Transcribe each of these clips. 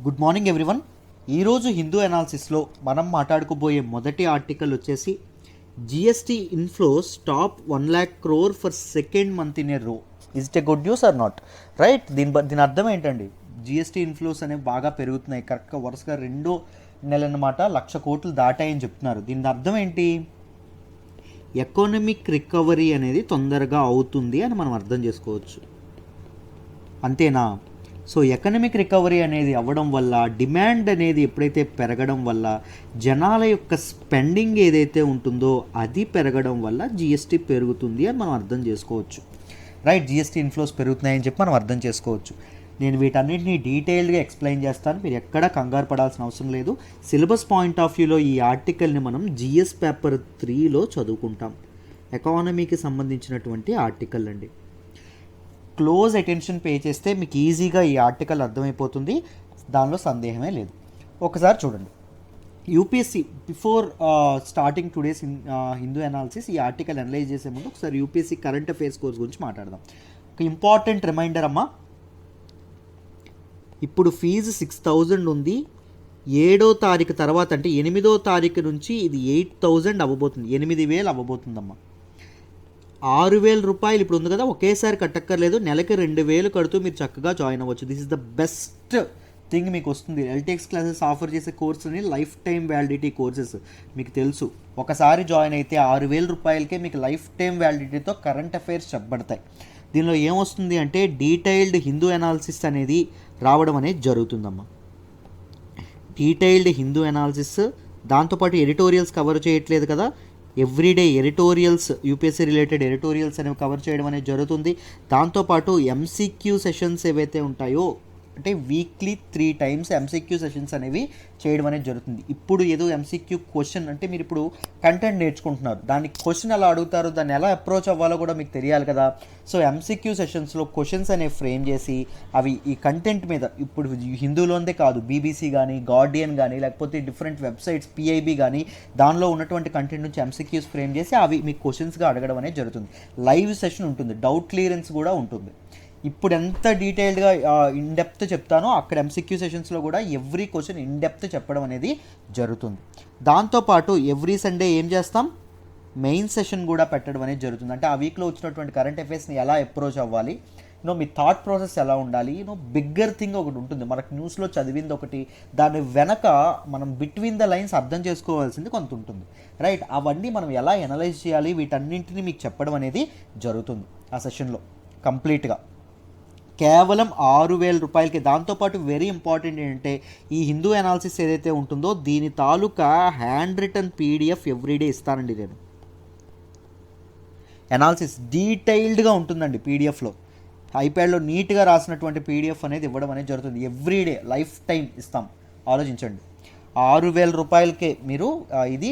Good morning everyone. ఈరోజు హిందూ అనాలిసిస్లో మనం మాట్లాడుకోబోయే మొదటి ఆర్టికల్ వచ్చేసి GST inflows top 1,00,000 crore for second month in a row. Is it a good news or not? Right. దీని అర్థం ఏంటండి? GST inflows అనేవి బాగా పెరుగుతున్నాయి, కరెక్ట్గా వరుసగా రెండో నెల అన్నమాట 1,00,000 కోట్లు దాటాయని చెప్తున్నారు. దీని అర్థం ఏంటి? ఎకనామిక్ రికవరీ అనేది తొందరగా అవుతుంది అని మనం అర్థం చేసుకోవచ్చు. అంతేనా? సో ఎకనామిక్ రికవరీ అనేది అవ్వడం వల్ల, డిమాండ్ అనేది ఎప్పుడైతే పెరగడం వల్ల, జనాల యొక్క స్పెండింగ్ ఏదైతే ఉంటుందో అది పెరగడం వల్ల జిఎస్టీ పెరుగుతుంది అని మనం అర్థం చేసుకోవచ్చు. రైట్. జిఎస్టీ ఇన్ఫ్లోస్ పెరుగుతున్నాయని చెప్పి మనం అర్థం చేసుకోవచ్చు. నేను వీటన్నిటిని డీటెయిల్డ్గా ఎక్స్ప్లెయిన్ చేస్తాను, మీరు ఎక్కడా కంగారు పడాల్సిన అవసరం లేదు. సిలబస్ పాయింట్ ఆఫ్ వ్యూలో ఈ ఆర్టికల్ని మనం జిఎస్ పేపర్ 3లో చదువుకుంటాం. ఎకానమీకి సంబంధించినటువంటి ఆర్టికల్ అండి. క్లోజ్ అటెన్షన్ పే చేస్తే మీకు ఈజీగా ఈ ఆర్టికల్ అర్థమైపోతుంది, దానిలో సందేహమే లేదు. ఒకసారి చూడండి. UPSC before starting today's Hindu analysis, ఈ ఆర్టికల్ అనలైజ్ చేసే ముందు ఒకసారి యూపీఎస్సీ కరెంట్ అఫైర్స్ కోర్స్ గురించి మాట్లాడదాం. ఒక ఇంపార్టెంట్ రిమైండర్ అమ్మా, ఇప్పుడు ఫీజు 6,000 ఉంది. 7వ తారీఖు తర్వాత అంటే 8వ తారీఖు నుంచి ఇది 8,000 అవ్వబోతుంది, 8,000 అవ్వబోతుందమ్మా. 6,000 రూపాయలు ఇప్పుడు ఉంది కదా, ఒకేసారి కట్టక్కర్లేదు, నెలకి 2,000 కడుతూ మీరు చక్కగా జాయిన్ అవ్వచ్చు. This is the best thing మీకు వస్తుంది. ఎల్టీఎక్స్ క్లాసెస్ ఆఫర్ చేసే కోర్సుని లైఫ్ టైం వ్యాలిడిటీ కోర్సెస్ మీకు తెలుసు. ఒకసారి జాయిన్ అయితే 6,000 రూపాయలకే మీకు లైఫ్ టైం వ్యాలిడిటీతో కరెంట్ అఫైర్స్ చెప్పబడతాయి. దీనిలో ఏమొస్తుంది అంటే డీటెయిల్డ్ హిందూ అనాలిసిస్ అనేది రావడం అనేది జరుగుతుందమ్మా. డీటెయిల్డ్ హిందూ అనాలిసిస్, దాంతోపాటు ఎడిటోరియల్స్ కవర్ చేయట్లేదు కదా, everyday editorials, UPSC related editorials అనేవి కవర్ చేయడం అనేది జరుగుతుంది. దాంతోపాటు ఎంసీక్యూ సెషన్స్ ఏవైతే ఉంటాయో, అంటే వీక్లీ 3 times ఎంసీక్యూ సెషన్స్ అనేవి చేయడం అనేది జరుగుతుంది. ఇప్పుడు ఏదో ఎంసీక్యూ క్వశ్చన్ అంటే మీరు ఇప్పుడు కంటెంట్ నేర్చుకుంటున్నారు, దానికి క్వశ్చన్ ఎలా అడుగుతారు, దాన్ని ఎలా అప్రోచ్ అవ్వాలో కూడా మీకు తెలియాలి కదా. సో ఎంసీక్యూ సెషన్స్లో క్వశ్చన్స్ అనేవి ఫ్రేమ్ చేసి అవి ఈ కంటెంట్ మీద, ఇప్పుడు హిందూలోనే కాదు, బీబీసీ కానీ, గార్డియన్ కానీ, లేకపోతే డిఫరెంట్ వెబ్సైట్స్, పిఐబి కానీ, దానిలో ఉన్నటువంటి కంటెంట్ నుంచి ఎంసీక్యూస్ ఫ్రేమ్ చేసి అవి మీకు క్వశ్చన్స్గా అడగడం అనేది జరుగుతుంది. లైవ్ సెషన్ ఉంటుంది, డౌట్ క్లియరెన్స్ కూడా ఉంటుంది. ఇప్పుడు ఎంత డీటెయిల్డ్గా ఇన్డెప్త్ చెప్తానో అక్కడ ఎంసీక్యూ సెషన్స్లో కూడా ఎవ్రీ క్వశ్చన్ ఇన్డెప్త్ చెప్పడం అనేది జరుగుతుంది. దాంతోపాటు ఎవ్రీ సండే ఏం చేస్తాం, మెయిన్ సెషన్ కూడా పెట్టడం అనేది జరుగుతుంది. అంటే ఆ వీక్లో వచ్చినటువంటి కరెంట్ అఫైర్స్ని ఎలా అప్రోచ్ అవ్వాలి, మీ థాట్ ప్రాసెస్ ఎలా ఉండాలి, బిగ్గర్ థింగ్ ఒకటి ఉంటుంది. మనకు న్యూస్లో చదివింది ఒకటి, దాని వెనక మనం బిట్వీన్ ద లైన్స్ అర్థం చేసుకోవాల్సింది కొంత ఉంటుంది. రైట్. అవన్నీ మనం ఎలా ఎనలైజ్ చేయాలి, వీటన్నింటినీ మీకు చెప్పడం అనేది జరుగుతుంది ఆ సెషన్లో కంప్లీట్గా. కేవలం 6,000 రూపాయలకి. దాంతోపాటు వెరీ ఇంపార్టెంట్ ఏంటంటే ఈ హిందూ అనాలిసిస్ ఏదైతే ఉంటుందో దీని తాలూకా హ్యాండ్ రిటర్న్ పీడిఎఫ్ ఎవ్రీడే ఇస్తానండి నేను. అనాలిసిస్ డీటెయిల్డ్గా ఉంటుందండి పీడిఎఫ్లో, ఐప్యాడ్లో నీట్గా రాసినటువంటి పీడిఎఫ్ అనేది ఇవ్వడం అనేది జరుగుతుంది. ఎవ్రీడే లైఫ్ టైం ఇస్తాం. ఆలోచించండి, 6,000 రూపాయలకే మీరు ఇది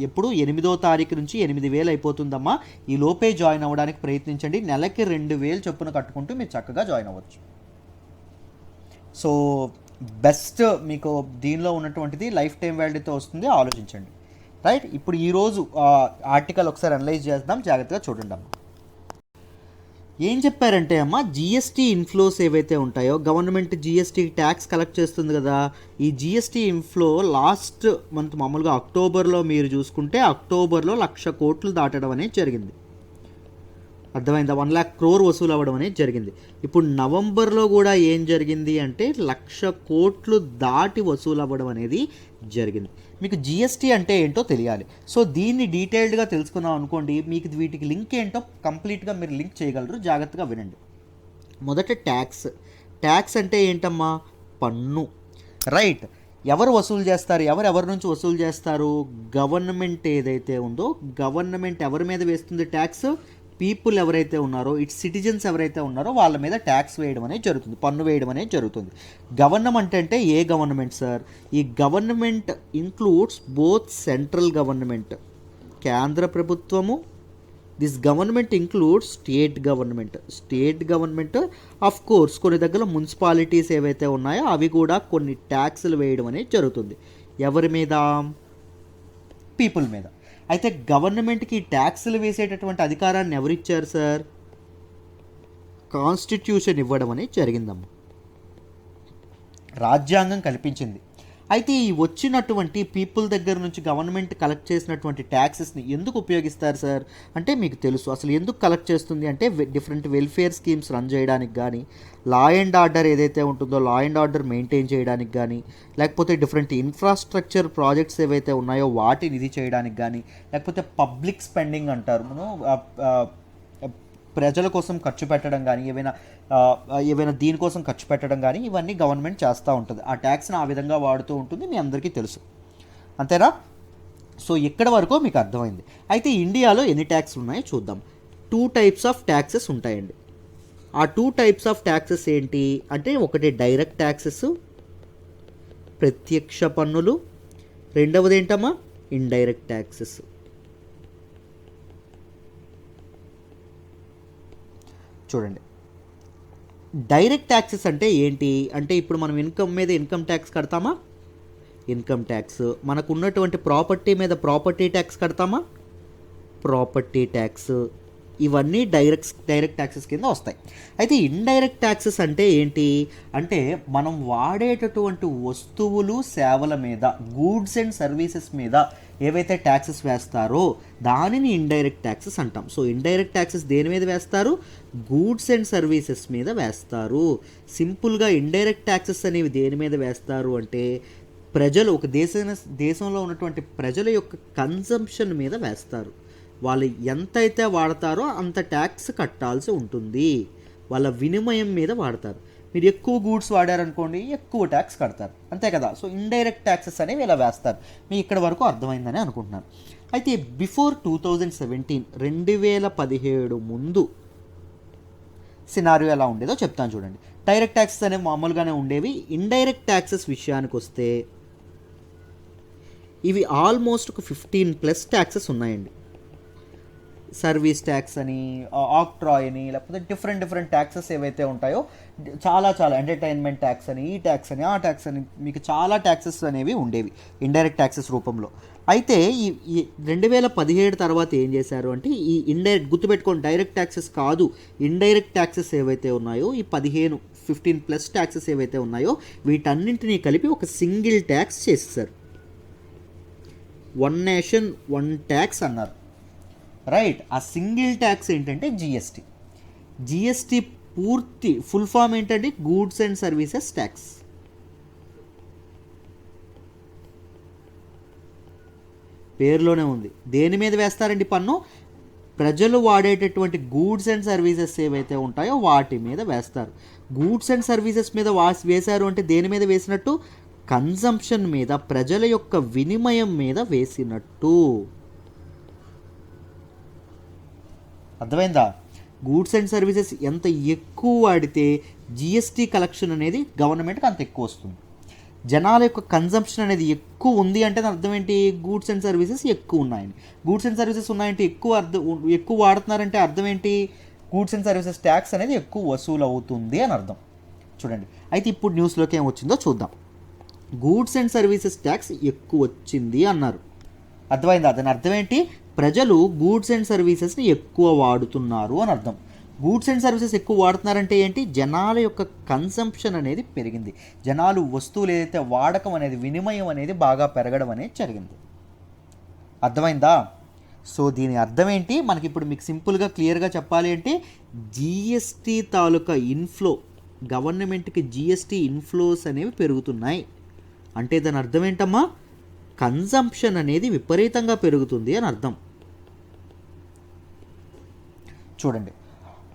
ఎప్పుడు 8వ తారీఖు నుంచి 8,000 అయిపోతుందమ్మా. ఈ లోపే జాయిన్ అవ్వడానికి ప్రయత్నించండి. నెలకి 2,000 చొప్పున కట్టుకుంటూ మీరు చక్కగా జాయిన్ అవ్వచ్చు. సో బెస్ట్ మీకు దీనిలో ఉన్నటువంటిది లైఫ్ టైం వ్యాలిడీతో వస్తుంది, ఆలోచించండి. రైట్. ఇప్పుడు ఈరోజు ఆర్టికల్ ఒకసారి అనలైజ్ చేద్దాం, జాగ్రత్తగా చూడండి అమ్మా. ఏం చెప్పారంటే అమ్మ, జిఎస్టీ ఇన్ఫ్లోస్ ఏవైతే ఉంటాయో, గవర్నమెంట్ జిఎస్టీ ట్యాక్స్ కలెక్ట్ చేస్తుంది కదా, ఈ జిఎస్టీ ఇన్ఫ్లో లాస్ట్ మంత్ మామూలుగా అక్టోబర్లో మీరు చూసుకుంటే అక్టోబర్లో 1,00,000 కోట్లు దాటడం అనేది జరిగింది. అర్థమైందా? 1,00,000 crore వసూలు అవ్వడం అనేది జరిగింది. ఇప్పుడు నవంబర్లో కూడా ఏం జరిగింది అంటే 1,00,000 కోట్లు దాటి వసూలు అవ్వడం అనేది జరిగింది. మీకు జిఎస్టీ అంటే ఏంటో తెలియాలి. సో దీన్ని డీటెయిల్డ్గా తెలుసుకున్నాం అనుకోండి, మీకు వీటికి లింక్ ఏంటో కంప్లీట్గా మీరు లింక్ చేయగలరు. జాగ్రత్తగా వినండి. మొదట ట్యాక్స్. ట్యాక్స్ అంటే ఏంటమ్మా? పన్ను. రైట్. ఎవరు వసూలు చేస్తారు, ఎవరి నుంచి వసూలు చేస్తారు? గవర్నమెంట్ ఏదైతే ఉందో, గవర్నమెంట్ ఎవరి మీద వేస్తుంది ట్యాక్స్? పీపుల్ ఎవరైతే ఉన్నారో, ఇట్స్ సిటిజన్స్ ఎవరైతే ఉన్నారో వాళ్ళ మీద ట్యాక్స్ వేయడం అనేది జరుగుతుంది, పన్ను వేయడం అనేది జరుగుతుంది. గవర్నమెంట్ అంటే ఏ గవర్నమెంట్ సార్? ఈ government includes both central government, కేంద్ర ప్రభుత్వము, this government includes state government. Of course కొన్ని దగ్గర మున్సిపాలిటీస్ ఏవైతే ఉన్నాయో అవి కూడా కొన్ని ట్యాక్స్లు వేయడం అనేది జరుగుతుంది. ఎవరి మీద? పీపుల్ మీద. అయితే గవర్నమెంట్కి ట్యాక్స్లు వేసేటటువంటి అధికారాన్ని ఎవరిచ్చారు సార్? కాన్స్టిట్యూషన్ ఇవ్వడం అనేది జరిగిందమ్మా. రాజ్యాంగం కల్పించింది. అయితే ఈ వచ్చినటువంటి పీపుల్ దగ్గర నుంచి గవర్నమెంట్ కలెక్ట్ చేసినటువంటి ట్యాక్సెస్ని ఎందుకు ఉపయోగిస్తారు సార్ అంటే మీకు తెలుసు. అసలు ఎందుకు కలెక్ట్ చేస్తుంది అంటే డిఫరెంట్ వెల్ఫేర్ స్కీమ్స్ రన్ చేయడానికి కానీ, లా అండ్ ఆర్డర్ ఏదైతే ఉంటుందో లా అండ్ ఆర్డర్ మెయింటైన్ చేయడానికి కానీ, లేకపోతే డిఫరెంట్ ఇన్ఫ్రాస్ట్రక్చర్ ప్రాజెక్ట్స్ ఏవైతే ఉన్నాయో వాటిని ఇది చేయడానికి కానీ, లేకపోతే పబ్లిక్ స్పెండింగ్ అంటారు మనం, ప్రజల కోసం ఖర్చు పెట్టడం కానీ, ఏవైనా దీనికోసం ఖర్చు పెట్టడం కానీ, ఇవన్నీ గవర్నమెంట్ చేస్తూ ఉంటుంది. ఆ ట్యాక్స్ని ఆ విధంగా వాడుతూ ఉంటుంది, మీ అందరికీ తెలుసు. అంతేనా? సో ఇక్కడ వరకు మీకు అర్థమైంది. అయితే ఇండియాలో ఎన్ని ట్యాక్స్ ఉన్నాయో చూద్దాం. 2 టైప్స్ ఆఫ్ ట్యాక్సెస్ ఉంటాయండి. ఆ 2 టైప్స్ ఆఫ్ ట్యాక్సెస్ ఏంటి అంటే, ఒకటి డైరెక్ట్ ట్యాక్సెస్, ప్రత్యక్ష పన్నులు. రెండవది ఏంటమ్మా? Indirect taxes. చూడండి, డైరెక్ట్ ట్యాక్సెస్ అంటే ఏంటి అంటే, ఇప్పుడు మనం ఇన్కమ్ మీద ఇన్కమ్ ట్యాక్స్ కడతామా? Income tax. మనకు ఉన్నటువంటి ప్రాపర్టీ మీద ప్రాపర్టీ ట్యాక్స్ కడతామా? Property tax. ఇవన్నీ డైరెక్ట్ ట్యాక్సెస్ కింద వస్తాయి. అయితే ఇండైరెక్ట్ ట్యాక్సెస్ అంటే ఏంటి అంటే, మనం వాడేటటువంటి వస్తువులు సేవల మీద, గూడ్స్ అండ్ సర్వీసెస్ మీద ఏవైతే ట్యాక్సెస్ వేస్తారో దానిని ఇండైరెక్ట్ ట్యాక్సెస్ అంటాం. సో ఇండైరెక్ట్ ట్యాక్సెస్ దేని మీద వేస్తారు? గూడ్స్ అండ్ సర్వీసెస్ మీద వేస్తారు. సింపుల్గా ఇండైరెక్ట్ ట్యాక్సెస్ అనేవి దేని మీద వేస్తారు అంటే, ప్రజలు ఒక దేశంలో ఉన్నటువంటి ప్రజల యొక్క కన్సంప్షన్ మీద వేస్తారు. వాళ్ళు ఎంతైతే వాడతారో అంత ట్యాక్స్ కట్టాల్సి ఉంటుంది. వాళ్ళ వినిమయం మీద వాడతారు. మీరు ఎక్కువ గూడ్స్ వాడారనుకోండి, ఎక్కువ ట్యాక్స్ కడతారు, అంతే కదా. సో ఇండైరెక్ట్ ట్యాక్సెస్ అనేవి ఇలా వేస్తారు. మీకు ఇక్కడ వరకు అర్థమైందని అనుకుంటున్నాను. అయితే బిఫోర్ 2017, 2017 ముందు సినారియో ఎలా ఉండేదో చెప్తాను చూడండి. డైరెక్ట్ ట్యాక్సెస్ అనేవి మామూలుగానే ఉండేవి. ఇండైరెక్ట్ ట్యాక్సెస్ విషయానికి వస్తే ఇవి ఆల్మోస్ట్ ఒక 15+ ట్యాక్సెస్ ఉన్నాయండి. సర్వీస్ ట్యాక్స్ అని, ఆక్ట్రాయ్ అని, లేకపోతే డిఫరెంట్ ట్యాక్సెస్ ఏవైతే ఉంటాయో చాలా ఎంటర్టైన్మెంట్ ట్యాక్స్ అని, ఈ ట్యాక్స్ అని, ఆ ట్యాక్స్ అని, మీకు చాలా ట్యాక్సెస్ అనేవి ఉండేవి ఇండైరెక్ట్ ట్యాక్సెస్ రూపంలో. అయితే ఈ 2017 తర్వాత ఏం చేశారు అంటే, ఈ ఇండైరెక్ట్, గుర్తుపెట్టుకోండి, డైరెక్ట్ ట్యాక్సెస్ కాదు, ఇండైరెక్ట్ ట్యాక్సెస్ ఏవైతే ఉన్నాయో, ఈ 15+ ట్యాక్సెస్ ఏవైతే ఉన్నాయో వీటన్నింటినీ కలిపి ఒక సింగిల్ ట్యాక్స్ చేసేసారు. వన్ నేషన్ వన్ ట్యాక్స్ అన్నారు, రైట్. ఆ సింగిల్ ట్యాక్స్ ఏంటంటే జిఎస్టీ. జిఎస్టీ పూర్తి ఫుల్ ఫామ్ ఏంటంటే గూడ్స్ అండ్ సర్వీసెస్ ట్యాక్స్. పేరులోనే ఉంది. దేని మీద వేస్తారండి పన్ను? ప్రజలు వాడేటటువంటి గూడ్స్ అండ్ సర్వీసెస్ ఏవైతే ఉంటాయో వాటి మీద వేస్తారు. గూడ్స్ అండ్ సర్వీసెస్ మీద వేశారు అంటే దేని మీద వేసినట్టు? కన్జంప్షన్ మీద, ప్రజల యొక్క వినిమయం మీద వేసినట్టు. అర్థమైందా? గూడ్స్ అండ్ సర్వీసెస్ ఎంత ఎక్కువ వాడితే జిఎస్టీ కలెక్షన్ అనేది గవర్నమెంట్కి అంత ఎక్కువ వస్తుంది. జనాల యొక్క కన్జంప్షన్ అనేది ఎక్కువ ఉంది అంటే అర్థం ఏంటి? గూడ్స్ అండ్ సర్వీసెస్ ఎక్కువ ఉన్నాయని. గూడ్స్ అండ్ సర్వీసెస్ ఉన్నాయంటే ఎక్కువ వాడుతున్నారంటే అర్థం ఏంటి? గూడ్స్ అండ్ సర్వీసెస్ ట్యాక్స్ అనేది ఎక్కువ వసూలు అవుతుంది అని అర్థం. చూడండి, అయితే ఇప్పుడు న్యూస్లోకి ఏం వచ్చిందో చూద్దాం. గూడ్స్ అండ్ సర్వీసెస్ ట్యాక్స్ ఎక్కువ వచ్చింది అన్నారు. అర్థమైందా? దాని అర్థం ఏంటి? ప్రజలు గూడ్స్ అండ్ సర్వీసెస్ని ఎక్కువ వాడుతున్నారు అని అర్థం. గూడ్స్ అండ్ సర్వీసెస్ ఎక్కువ వాడుతున్నారంటే ఏంటి? జనాల యొక్క కన్సంప్షన్ అనేది పెరిగింది. జనాలు వస్తువులు ఏదైతే వాడకం అనేది, వినిమయం అనేది బాగా పెరగడం అనేది జరిగింది. అర్థమైందా? సో దీని అర్థం ఏంటి మనకి ఇప్పుడు మీకు సింపుల్గా క్లియర్గా చెప్పాలి అంటే, జిఎస్టీ తాలూకా ఇన్ఫ్లో, గవర్నమెంట్కి జిఎస్టీ ఇన్ఫ్లోస్ అనేవి పెరుగుతున్నాయి అంటే దాని అర్థం ఏంటమ్మా? కన్జంప్షన్ అనేది విపరీతంగా పెరుగుతుంది అని అర్థం. చూడండి,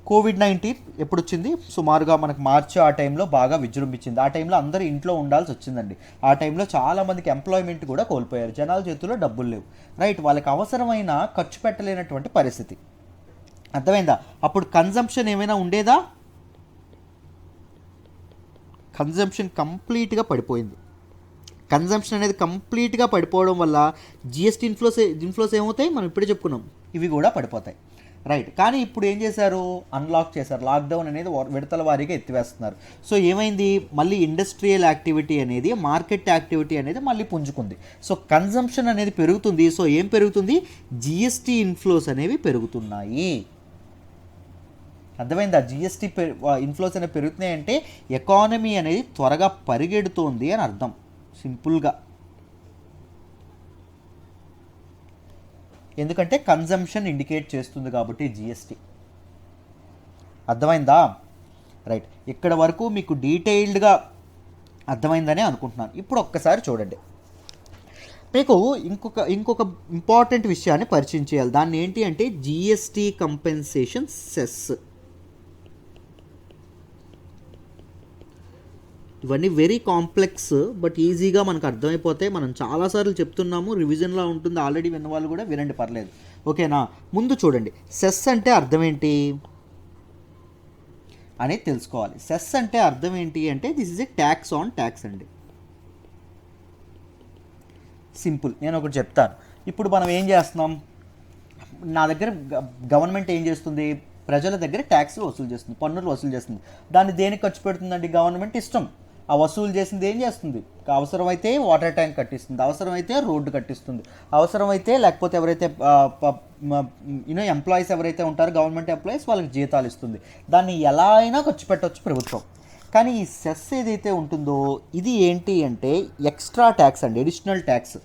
కోవిడ్-19 ఎప్పుడు వచ్చింది? సుమారుగా మనకు మార్చి ఆ టైంలో బాగా విజృంభించింది. ఆ టైంలో అందరూ ఇంట్లో ఉండాల్సి వచ్చిందండి. ఆ టైంలో చాలామందికి ఎంప్లాయ్మెంట్ కూడా కోల్పోయారు. జనాల చేతుల్లో డబ్బులు లేవు, రైట్. వాళ్ళకి అవసరమైన ఖర్చు పెట్టలేనటువంటి పరిస్థితి. అర్థమైందా? అప్పుడు కన్జంప్షన్ ఏమైనా ఉండేదా? కన్జంప్షన్ కంప్లీట్గా పడిపోయింది. కన్జంప్షన్ అనేది కంప్లీట్గా పడిపోవడం వల్ల జిఎస్టీ ఇన్ఫ్లోస్ ఏమవుతాయి? మనం ఇప్పుడే చెప్పుకున్నాం, ఇవి కూడా పడిపోతాయి, రైట్. కానీ ఇప్పుడు ఏం చేశారు? అన్లాక్ చేశారు. లాక్డౌన్ అనేది విడతల వారీగా ఎత్తివేస్తున్నారు. సో ఏమైంది? మళ్ళీ ఇండస్ట్రియల్ యాక్టివిటీ అనేది, మార్కెట్ యాక్టివిటీ అనేది మళ్ళీ పుంజుకుంది. సో కన్జంప్షన్ అనేది పెరుగుతుంది. సో ఏం పెరుగుతుంది? జిఎస్టీ ఇన్ఫ్లోస్ అనేవి పెరుగుతున్నాయి. అర్థమైందా? జిఎస్టీ ఇన్ఫ్లోస్ అనేవి పెరుగుతున్నాయంటే ఎకానమీ అనేది త్వరగా పరిగెడుతోంది అని అర్థం సింపుల్గా. ఎందుకంటే కన్జంప్షన్ ఇండికేట్ చేస్తుంది కాబట్టి జిఎస్టీ. అర్థమైందా? రైట్, ఇక్కడ వరకు మీకు డీటెయిల్డ్గా అర్థమైందని అనుకుంటున్నాను. ఇప్పుడు ఒక్కసారి చూడండి, మీకు ఇంకొక ఇంపార్టెంట్ విషయాన్ని పరిచయం చేయాలి. దాన్ని ఏంటి అంటే జిఎస్టీ కంపెన్సేషన్ సెస్. ఇవన్నీ వెరీ కాంప్లెక్స్, బట్ ఈజీగా మనకు అర్థమైపోతే. మనం చాలాసార్లు చెప్తున్నాము, రివిజన్లో ఉంటుంది, ఆల్రెడీ విన్న వాళ్ళు కూడా వినండి, పర్లేదు. ఓకేనా? ముందు చూడండి, సెస్ అంటే అర్థం ఏంటి అనేది తెలుసుకోవాలి. సెస్ అంటే అర్థం ఏంటి అంటే this is a tax on tax అండి. సింపుల్, నేను ఒకటి చెప్తాను. ఇప్పుడు మనం ఏం చేస్తున్నాం, నా దగ్గర గవర్నమెంట్ ఏం చేస్తుంది, ప్రజల దగ్గర ట్యాక్స్ వసూలు చేస్తుంది, పన్నులు వసూలు చేస్తుంది. దాన్ని దేనికి ఖర్చు పెడుతుందండి? గవర్నమెంట్ ఇష్టం. ఆ వసూలు చేసింది ఏం చేస్తుంది? అవసరమైతే వాటర్ ట్యాంక్ కట్టిస్తుంది, అవసరమైతే రోడ్డు కట్టిస్తుంది, అవసరమైతే లేకపోతే ఎవరైతే ఎంప్లాయీస్ ఎవరైతే ఉంటారో గవర్నమెంట్ ఎంప్లాయీస్ వాళ్ళకి జీతాలు ఇస్తుంది. దాన్ని ఎలా అయినా ఖర్చు పెట్టవచ్చు ప్రభుత్వం. కానీ ఈ సెస్ ఏదైతే ఉంటుందో ఇది ఏంటి అంటే ఎక్స్ట్రా ట్యాక్స్ అండి, అడిషనల్ ట్యాక్స్.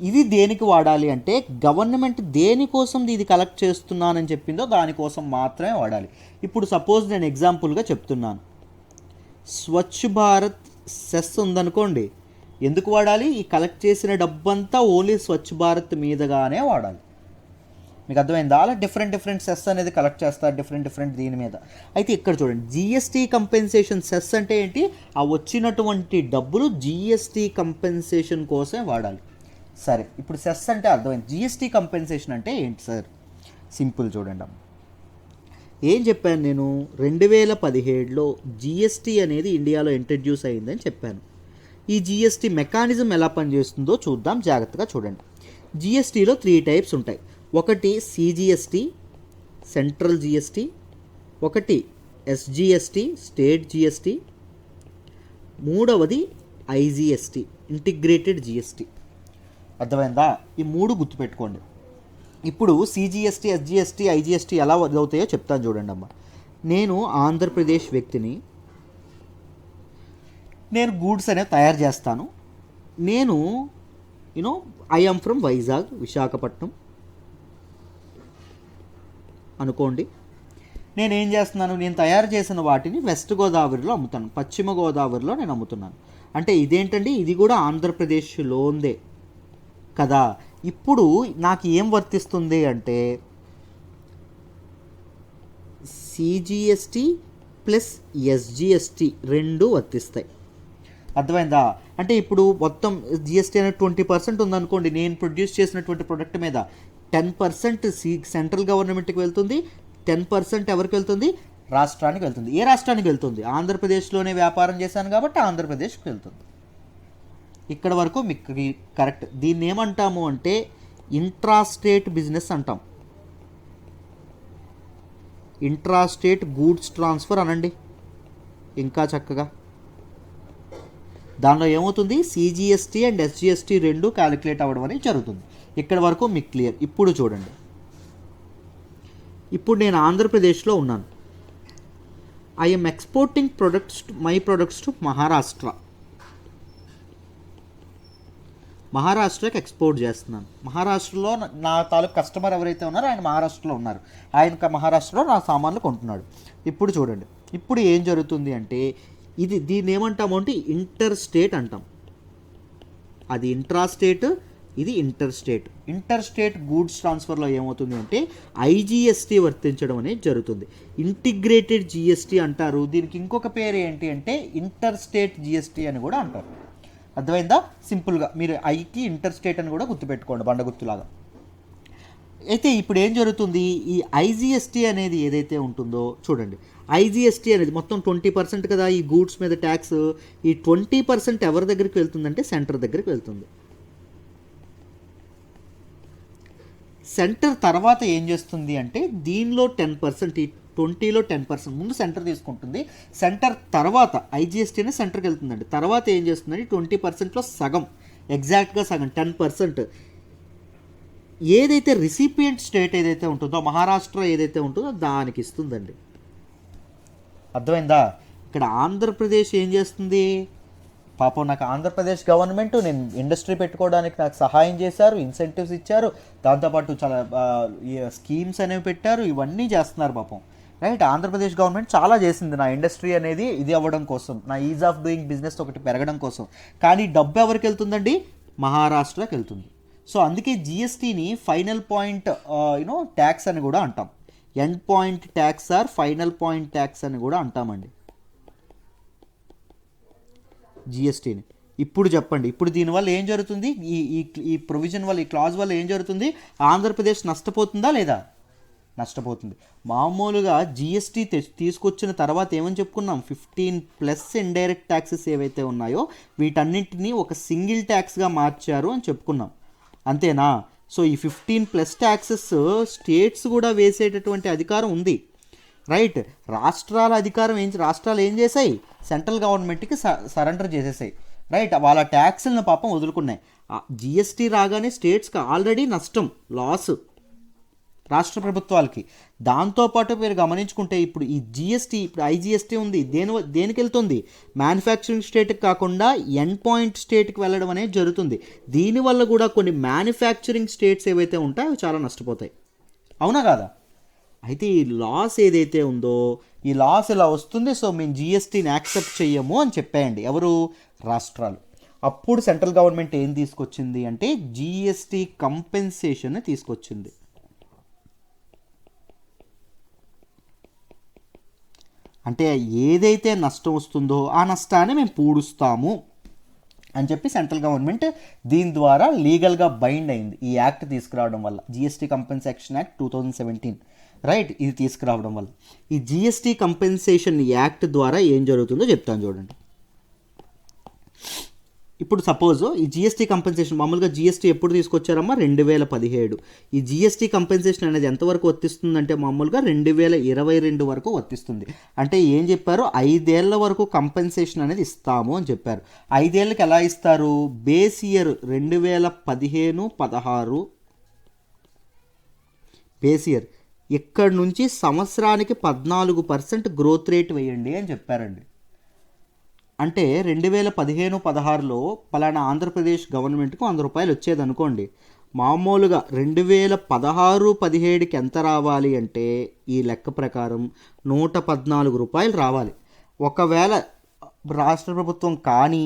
ఇది దేనికి వాడాలి అంటే గవర్నమెంట్ దేనికోసం ఇది కలెక్ట్ చేస్తున్నానని చెప్పిందో దానికోసం మాత్రమే వాడాలి. ఇప్పుడు సపోజ్ నేను ఎగ్జాంపుల్గా చెప్తున్నాను, స్వచ్ఛ భారత్ సెస్ ఉందనుకోండి, ఎందుకు వాడాలి? ఈ కలెక్ట్ చేసిన డబ్బంతా ఓన్లీ స్వచ్ఛ భారత్ మీదగానే వాడాలి. మీకు అర్థమైందా? అలా డిఫరెంట్ సెస్ అనేది కలెక్ట్ చేస్తారు, డిఫరెంట్ దీని మీద. అయితే ఇక్కడ చూడండి, జిఎస్టీ కంపెన్సేషన్ సెస్ అంటే ఏంటి? ఆ వచ్చినటువంటి డబ్బులు జిఎస్టీ కంపెన్సేషన్ కోసమే వాడాలి. సరే, ఇప్పుడు సెస్ అంటే అర్థమైంది. జిఎస్టీ కంపెన్సేషన్ అంటే ఏంటి సార్? సింపుల్ చూడండి అమ్మ, ఏం చెప్పాను నేను? 2017లో జిఎస్టీ అనేది ఇండియాలో ఇంట్రడ్యూస్ అయిందని చెప్పాను. ఈ జిఎస్టీ మెకానిజం ఎలా పనిచేస్తుందో చూద్దాం, జాగ్రత్తగా చూడండి. జిఎస్టీలో 3 టైప్స్ ఉంటాయి. ఒకటి సిజిఎస్టీ, సెంట్రల్ జిఎస్టీ. ఒకటి ఎస్జిఎస్టీ, స్టేట్ జిఎస్టీ. మూడవది ఐజిఎస్టీ, ఇంటిగ్రేటెడ్ జిఎస్టీ. అర్థమైందా? ఈ 3 గుర్తుపెట్టుకోండి. ఇప్పుడు సిజిఎస్టీ, ఎస్జిఎస్టీ, ఐజిఎస్టీ ఎలా అవుతాయో చెప్తాను చూడండి అమ్మ. నేను ఆంధ్రప్రదేశ్ వ్యక్తిని, నేను గూడ్స్ అనేవి తయారు చేస్తాను. నేను I am from Vizag, Visakhapatnam అనుకోండి. నేనేం చేస్తున్నాను, నేను తయారు చేసిన వాటిని వెస్ట్ గోదావరిలో అమ్ముతాను, పశ్చిమ గోదావరిలో నేను అమ్ముతున్నాను. అంటే ఇదేంటండి, ఇది కూడా ఆంధ్రప్రదేశ్లోందే కదా. ఇప్పుడు నాకు ఏం వర్తిస్తుంది అంటే సిజిఎస్టీ ప్లస్ ఎస్జిఎస్టీ 2 వర్తిస్తాయి. అర్థమైందా? అంటే ఇప్పుడు మొత్తం జిఎస్టీ అనేది 20% ఉందనుకోండి, నేను ప్రొడ్యూస్ చేసినటువంటి ప్రొడక్ట్ మీద 10% సెంట్రల్ గవర్నమెంట్కి వెళ్తుంది, 10% ఎవరికి వెళ్తుంది? రాష్ట్రానికి వెళ్తుంది. ఏ రాష్ట్రానికి వెళ్తుంది? ఆంధ్రప్రదేశ్లోనే వ్యాపారం చేశాను కాబట్టి ఆంధ్రప్రదేశ్కి వెళ్తుంది. ఇక్కడ వరకు మీకు కరెక్ట్. దీన్ని ఏమంటాము అంటే ఇంట్రాస్టేట్ బిజినెస్ అంటాం. ఇంట్రాస్టేట్ గూడ్స్ ట్రాన్స్ఫర్ అనండి ఇంకా చక్కగా. దానిలో ఏమవుతుంది? సిజిఎస్టీ అండ్ ఎస్జిఎస్టీ 2 క్యాలిక్యులేట్ అవ్వడం అనేది జరుగుతుంది. ఇక్కడ వరకు మీకు క్లియర్. ఇప్పుడు చూడండి, ఇప్పుడు నేను ఆంధ్రప్రదేశ్లో ఉన్నాను. I'm exporting my products to మహారాష్ట్రకి ఎక్స్పోర్ట్ చేస్తున్నాను. మహారాష్ట్రలో నా తాలూకు కస్టమర్ ఎవరైతే ఉన్నారో ఆయన మహారాష్ట్రలో ఉన్నారు, ఆయన మహారాష్ట్రలో నా సామాన్లు కొంటున్నాడు. ఇప్పుడు చూడండి, ఇప్పుడు ఏం జరుగుతుంది అంటే దీన్ని ఏమంటాము అంటే ఇంటర్ స్టేట్ అంటాం. అది ఇంట్రాస్టేట్, ఇది ఇంటర్ స్టేట్ గూడ్స్ ట్రాన్స్ఫర్లో ఏమవుతుంది అంటే ఐజిఎస్టీ వర్తించడం అనేది జరుగుతుంది. ఇంటిగ్రేటెడ్ జిఎస్టీ అంటారు. దీనికి ఇంకొక పేరు ఏంటి అంటే ఇంటర్ స్టేట్ జిఎస్టీ అని కూడా అంటారు. అర్థమైందా? సింపుల్గా మీరు ఐకి ఇంటర్ స్టేట్ అని కూడా గుర్తుపెట్టుకోండి, బండ గుర్తులాగా. అయితే ఇప్పుడు ఏం జరుగుతుంది, ఈ ఐజిఎస్టీ అనేది ఏదైతే ఉంటుందో చూడండి, ఐజిఎస్టీ అనేది మొత్తం 20% కదా ఈ గూడ్స్ మీద ట్యాక్స్. ఈ 20% ఎవరి దగ్గరికి వెళ్తుందంటే సెంటర్ దగ్గరికి వెళ్తుంది. సెంటర్ తర్వాత ఏం చేస్తుంది అంటే దీనిలో 10%, ఈ 20లో 10% ముందు సెంటర్ తీసుకుంటుంది. సెంటర్ తర్వాత ఐజిఎస్టీ అనేది సెంటర్కి వెళ్తుందండి. తర్వాత ఏం చేస్తుందంటే 20%లో సగం, ఎగ్జాక్ట్గా సగం 10% ఏదైతే రిసిపియంట్ స్టేట్ ఏదైతే ఉంటుందో, మహారాష్ట్ర ఏదైతే ఉంటుందో దానికి ఇస్తుందండి. అర్థమైందా? ఇక్కడ ఆంధ్రప్రదేశ్ ఏం చేస్తుంది, పాపం నాకు ఆంధ్రప్రదేశ్ గవర్నమెంట్ నేను ఇండస్ట్రీ పెట్టుకోవడానికి నాకు సహాయం చేశారు, ఇన్సెంటివ్స్ ఇచ్చారు, దాంతోపాటు చాలా స్కీమ్స్ అనేవి పెట్టారు, ఇవన్నీ చేస్తున్నారు పాపం. రైట్, ఆంధ్రప్రదేశ్ గవర్నమెంట్ చాలా చేసింది నా ఇండస్ట్రీ అనేది ఇది అవ్వడం కోసం, నా ఈజ్ ఆఫ్ డూయింగ్ బిజినెస్ ఒకటి పెరగడం కోసం. కానీ డబ్బు ఎవరికి వెళ్తుందండి? మహారాష్ట్రకి వెళ్తుంది. సో అందుకే జిఎస్టీని ఫైనల్ పాయింట్ ట్యాక్స్ అని కూడా అంటాం. End point tax or final point tax అని కూడా అంటామండి జిఎస్టీని. ఇప్పుడు చెప్పండి, ఇప్పుడు దీనివల్ల ఏం జరుగుతుంది? ఈ ఈ ఈ ప్రొవిజన్ వల్ల, ఈ క్లాజ్ వల్ల ఏం జరుగుతుంది? ఆంధ్రప్రదేశ్ నష్టపోతుందా లేదా? నష్టపోతుంది. మామూలుగా జిఎస్టీ తీసుకొచ్చిన తర్వాత ఏమని చెప్పుకున్నాం? 15+ ఇండైరెక్ట్ ట్యాక్సెస్ ఏవైతే ఉన్నాయో వీటన్నింటినీ ఒక సింగిల్ ట్యాక్స్గా మార్చారు అని చెప్పుకున్నాం, అంతేనా? సో ఈ 15+ ట్యాక్సెస్ స్టేట్స్ కూడా వేసేటటువంటి అధికారం ఉంది. రైట్, రాష్ట్రాల అధికారం రాష్ట్రాలు ఏం చేశాయి? సెంట్రల్ గవర్నమెంట్కి సరెండర్ చేసేసాయి. రైట్, వాళ్ళ ట్యాక్స్లను పాపం వదులుకున్నాయి. జిఎస్టీ రాగానే స్టేట్స్కి ఆల్రెడీ నష్టం, లాస్ రాష్ట్ర ప్రభుత్వాలకి. దాంతోపాటు మీరు గమనించుకుంటే ఇప్పుడు ఈ జిఎస్టీ, ఇప్పుడు ఐజిఎస్టీ ఉంది, దేనికి వెళ్తుంది? మ్యానుఫ్యాక్చరింగ్ స్టేట్కి కాకుండా ఎండ్ పాయింట్ స్టేట్కి వెళ్ళడం అనేది జరుగుతుంది. దీనివల్ల కూడా కొన్ని మ్యానుఫ్యాక్చరింగ్ స్టేట్స్ ఏవైతే ఉంటాయో అవి చాలా నష్టపోతాయి, అవునా కాదా? అయితే ఈ లాస్ ఏదైతే ఉందో ఈ లాస్ ఇలా వస్తుంది, సో మేము జిఎస్టీని యాక్సెప్ట్ చెయ్యము అని చెప్పేయండి ఎవరు? రాష్ట్రాలు. అప్పుడు సెంట్రల్ గవర్నమెంట్ ఏం తీసుకొచ్చింది అంటే జిఎస్టీ కంపెన్సేషన్ తీసుకొచ్చింది. అంటే ఏదైతే నష్టం వస్తుందో ఆ నష్టాన్ని మేము పూడుస్తాము అని చెప్పి సెంట్రల్ గవర్నమెంట్ దీని ద్వారా లీగల్గా బైండ్ అయింది ఈ యాక్ట్ తీసుకురావడం వల్ల, జిఎస్టీ కంపెన్సేషన్ యాక్ట్ 2017. రైట్, ఇది తీసుకురావడం వల్ల ఈ జిఎస్టీ కంపెన్సేషన్ యాక్ట్ ద్వారా ఏం జరుగుతుందో చెప్తాను చూడండి. ఇప్పుడు సపోజ్ ఈ జిఎస్టీ కంపెన్సేషన్, మామూలుగా జిఎస్టీ ఎప్పుడు తీసుకొచ్చారమ్మా? 2017. ఈ జిఎస్టీ కంపెన్సేషన్ అనేది ఎంతవరకు వర్తిస్తుందంటే మామూలుగా 2022 వరకు వర్తిస్తుంది. అంటే ఏం చెప్పారు? 5 ఏళ్ల వరకు కంపెన్సేషన్ అనేది ఇస్తాము అని చెప్పారు. 5 ఏళ్ళకి ఎలా ఇస్తారు? బేస్ ఇయర్ 2015-16 బేస్ ఇయర్, ఇక్కడ నుంచి సంవత్సరానికి 14% గ్రోత్ రేట్ వేయండి అని చెప్పారండి. అంటే 2015-16లో పలానా ఆంధ్రప్రదేశ్ గవర్నమెంట్కు 100 రూపాయలు వచ్చేది అనుకోండి. మామూలుగా 2016-17కి ఎంత రావాలి అంటే ఈ లెక్క ప్రకారం 114 రూపాయలు రావాలి. ఒకవేళ రాష్ట్ర ప్రభుత్వం కానీ